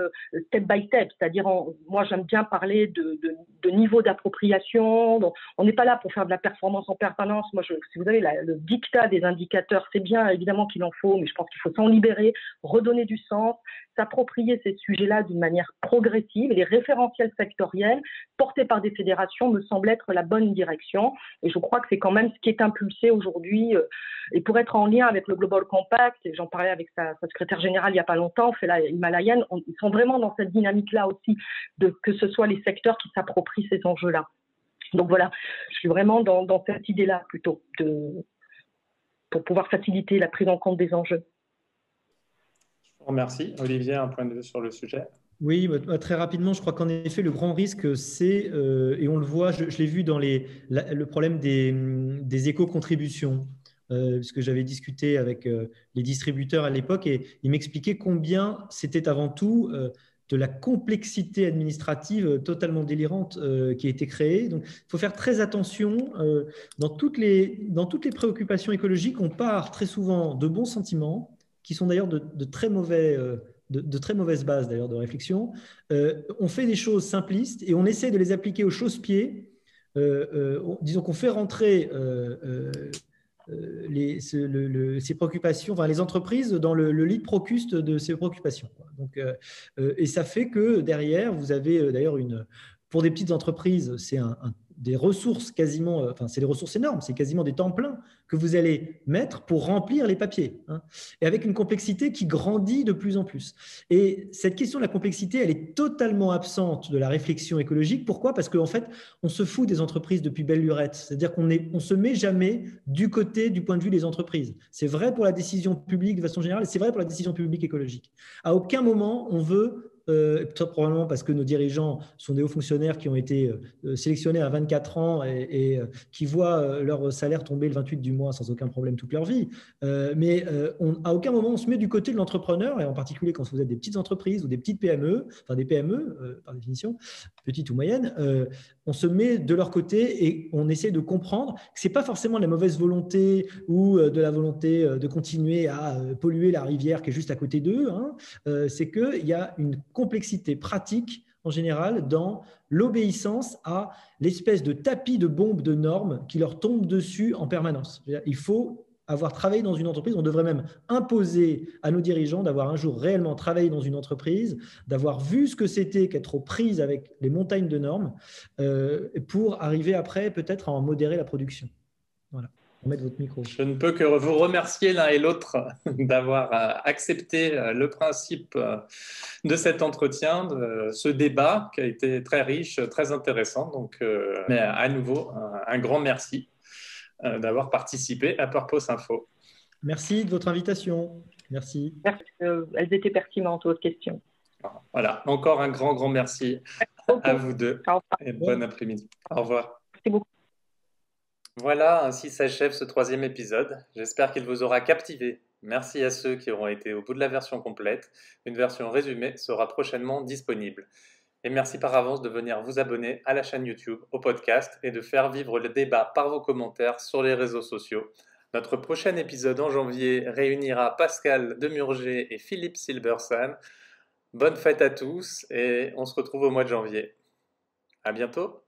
step by step. C'est-à-dire, moi j'aime bien parler de niveau d'appropriation. Donc, on n'est pas là pour faire de la performance en permanence. Moi, si vous avez le dictat des indicateurs, c'est bien évidemment qu'il en faut, mais je pense qu'il faut s'en libérer, redonner du sens, s'approprier ces sujets-là d'une manière progressive. Et les référentiels sectoriels portés par des fédérations me semblent être la bonne direction. Et je crois que c'est quand même ce qui est impulsé aujourd'hui. Et pour être en lien avec le Global Compact, et j'en parlais avec sa secrétaire générale il n'y a pas longtemps, Fela Himalayane, ils sont vraiment dans cette dynamique-là aussi, que ce soit les secteurs qui s'approprient ces enjeux-là. Donc voilà, je suis vraiment dans cette idée-là plutôt, pour pouvoir faciliter la prise en compte des enjeux. Je vous remercie. Olivier, un point de vue sur le sujet? Oui, très rapidement, je crois qu'en effet, le grand risque, c'est, et on le voit, je l'ai vu dans le problème des éco-contributions, puisque j'avais discuté avec les distributeurs à l'époque et ils m'expliquaient combien c'était avant tout de la complexité administrative totalement délirante qui a été créée. Donc, il faut faire très attention. Dans toutes les préoccupations écologiques, on part très souvent de bons sentiments, qui sont d'ailleurs de très mauvaises bases d'ailleurs de réflexion. On fait des choses simplistes et on essaie de les appliquer aux chausse-pieds. Disons qu'on fait rentrer ces préoccupations, enfin les entreprises dans le lit de Procuste de ces préoccupations. Donc, et ça fait que derrière, vous avez d'ailleurs pour des petites entreprises, c'est des ressources quasiment, enfin c'est des ressources énormes, c'est quasiment des temps pleins que vous allez mettre pour remplir les papiers, hein, et avec une complexité qui grandit de plus en plus. Et cette question de la complexité, elle est totalement absente de la réflexion écologique. Pourquoi? Parce qu'en fait, on se fout des entreprises depuis belle lurette. C'est-à-dire qu'on ne se met jamais du point de vue des entreprises. C'est vrai pour la décision publique de façon générale et c'est vrai pour la décision publique écologique. À aucun moment, on veut probablement parce que nos dirigeants sont des hauts fonctionnaires qui ont été sélectionnés à 24 ans et qui voient leur salaire tomber le 28 du mois sans aucun problème toute leur vie. Mais à aucun moment on se met du côté de l'entrepreneur, et en particulier quand vous êtes des petites entreprises ou des petites PME, enfin des PME par définition, petites ou moyennes, on se met de leur côté et on essaie de comprendre que ce n'est pas forcément de la mauvaise volonté ou de la volonté de continuer à polluer la rivière qui est juste à côté d'eux, hein. C'est qu'il y a une complexité pratique en général dans l'obéissance à l'espèce de tapis de bombes de normes qui leur tombent dessus en permanence. Il faut avoir travaillé dans une entreprise, on devrait même imposer à nos dirigeants d'avoir un jour réellement travaillé dans une entreprise, d'avoir vu ce que c'était qu'être aux prises avec les montagnes de normes pour arriver après peut-être à en modérer la production. Voilà. remettre votre micro. Je ne peux que vous remercier l'un et l'autre d'avoir accepté le principe de cet entretien, de ce débat qui a été très riche, très intéressant. Donc, mais à nouveau, un grand merci d'avoir participé à Purpose Info. Merci de votre invitation. Merci. Merci, elles étaient pertinentes, votre question. Voilà, encore un grand, grand merci à vous deux et bon après-midi. Au revoir. Merci beaucoup. Voilà, ainsi s'achève ce 3e épisode. J'espère qu'il vous aura captivé. Merci à ceux qui auront été au bout de la version complète. Une version résumée sera prochainement disponible. Et merci par avance de venir vous abonner à la chaîne YouTube, au podcast et de faire vivre le débat par vos commentaires sur les réseaux sociaux. Notre prochain épisode en janvier réunira Pascal Demurger et Philippe Silbersan. Bonne fête à tous et on se retrouve au mois de janvier. À bientôt.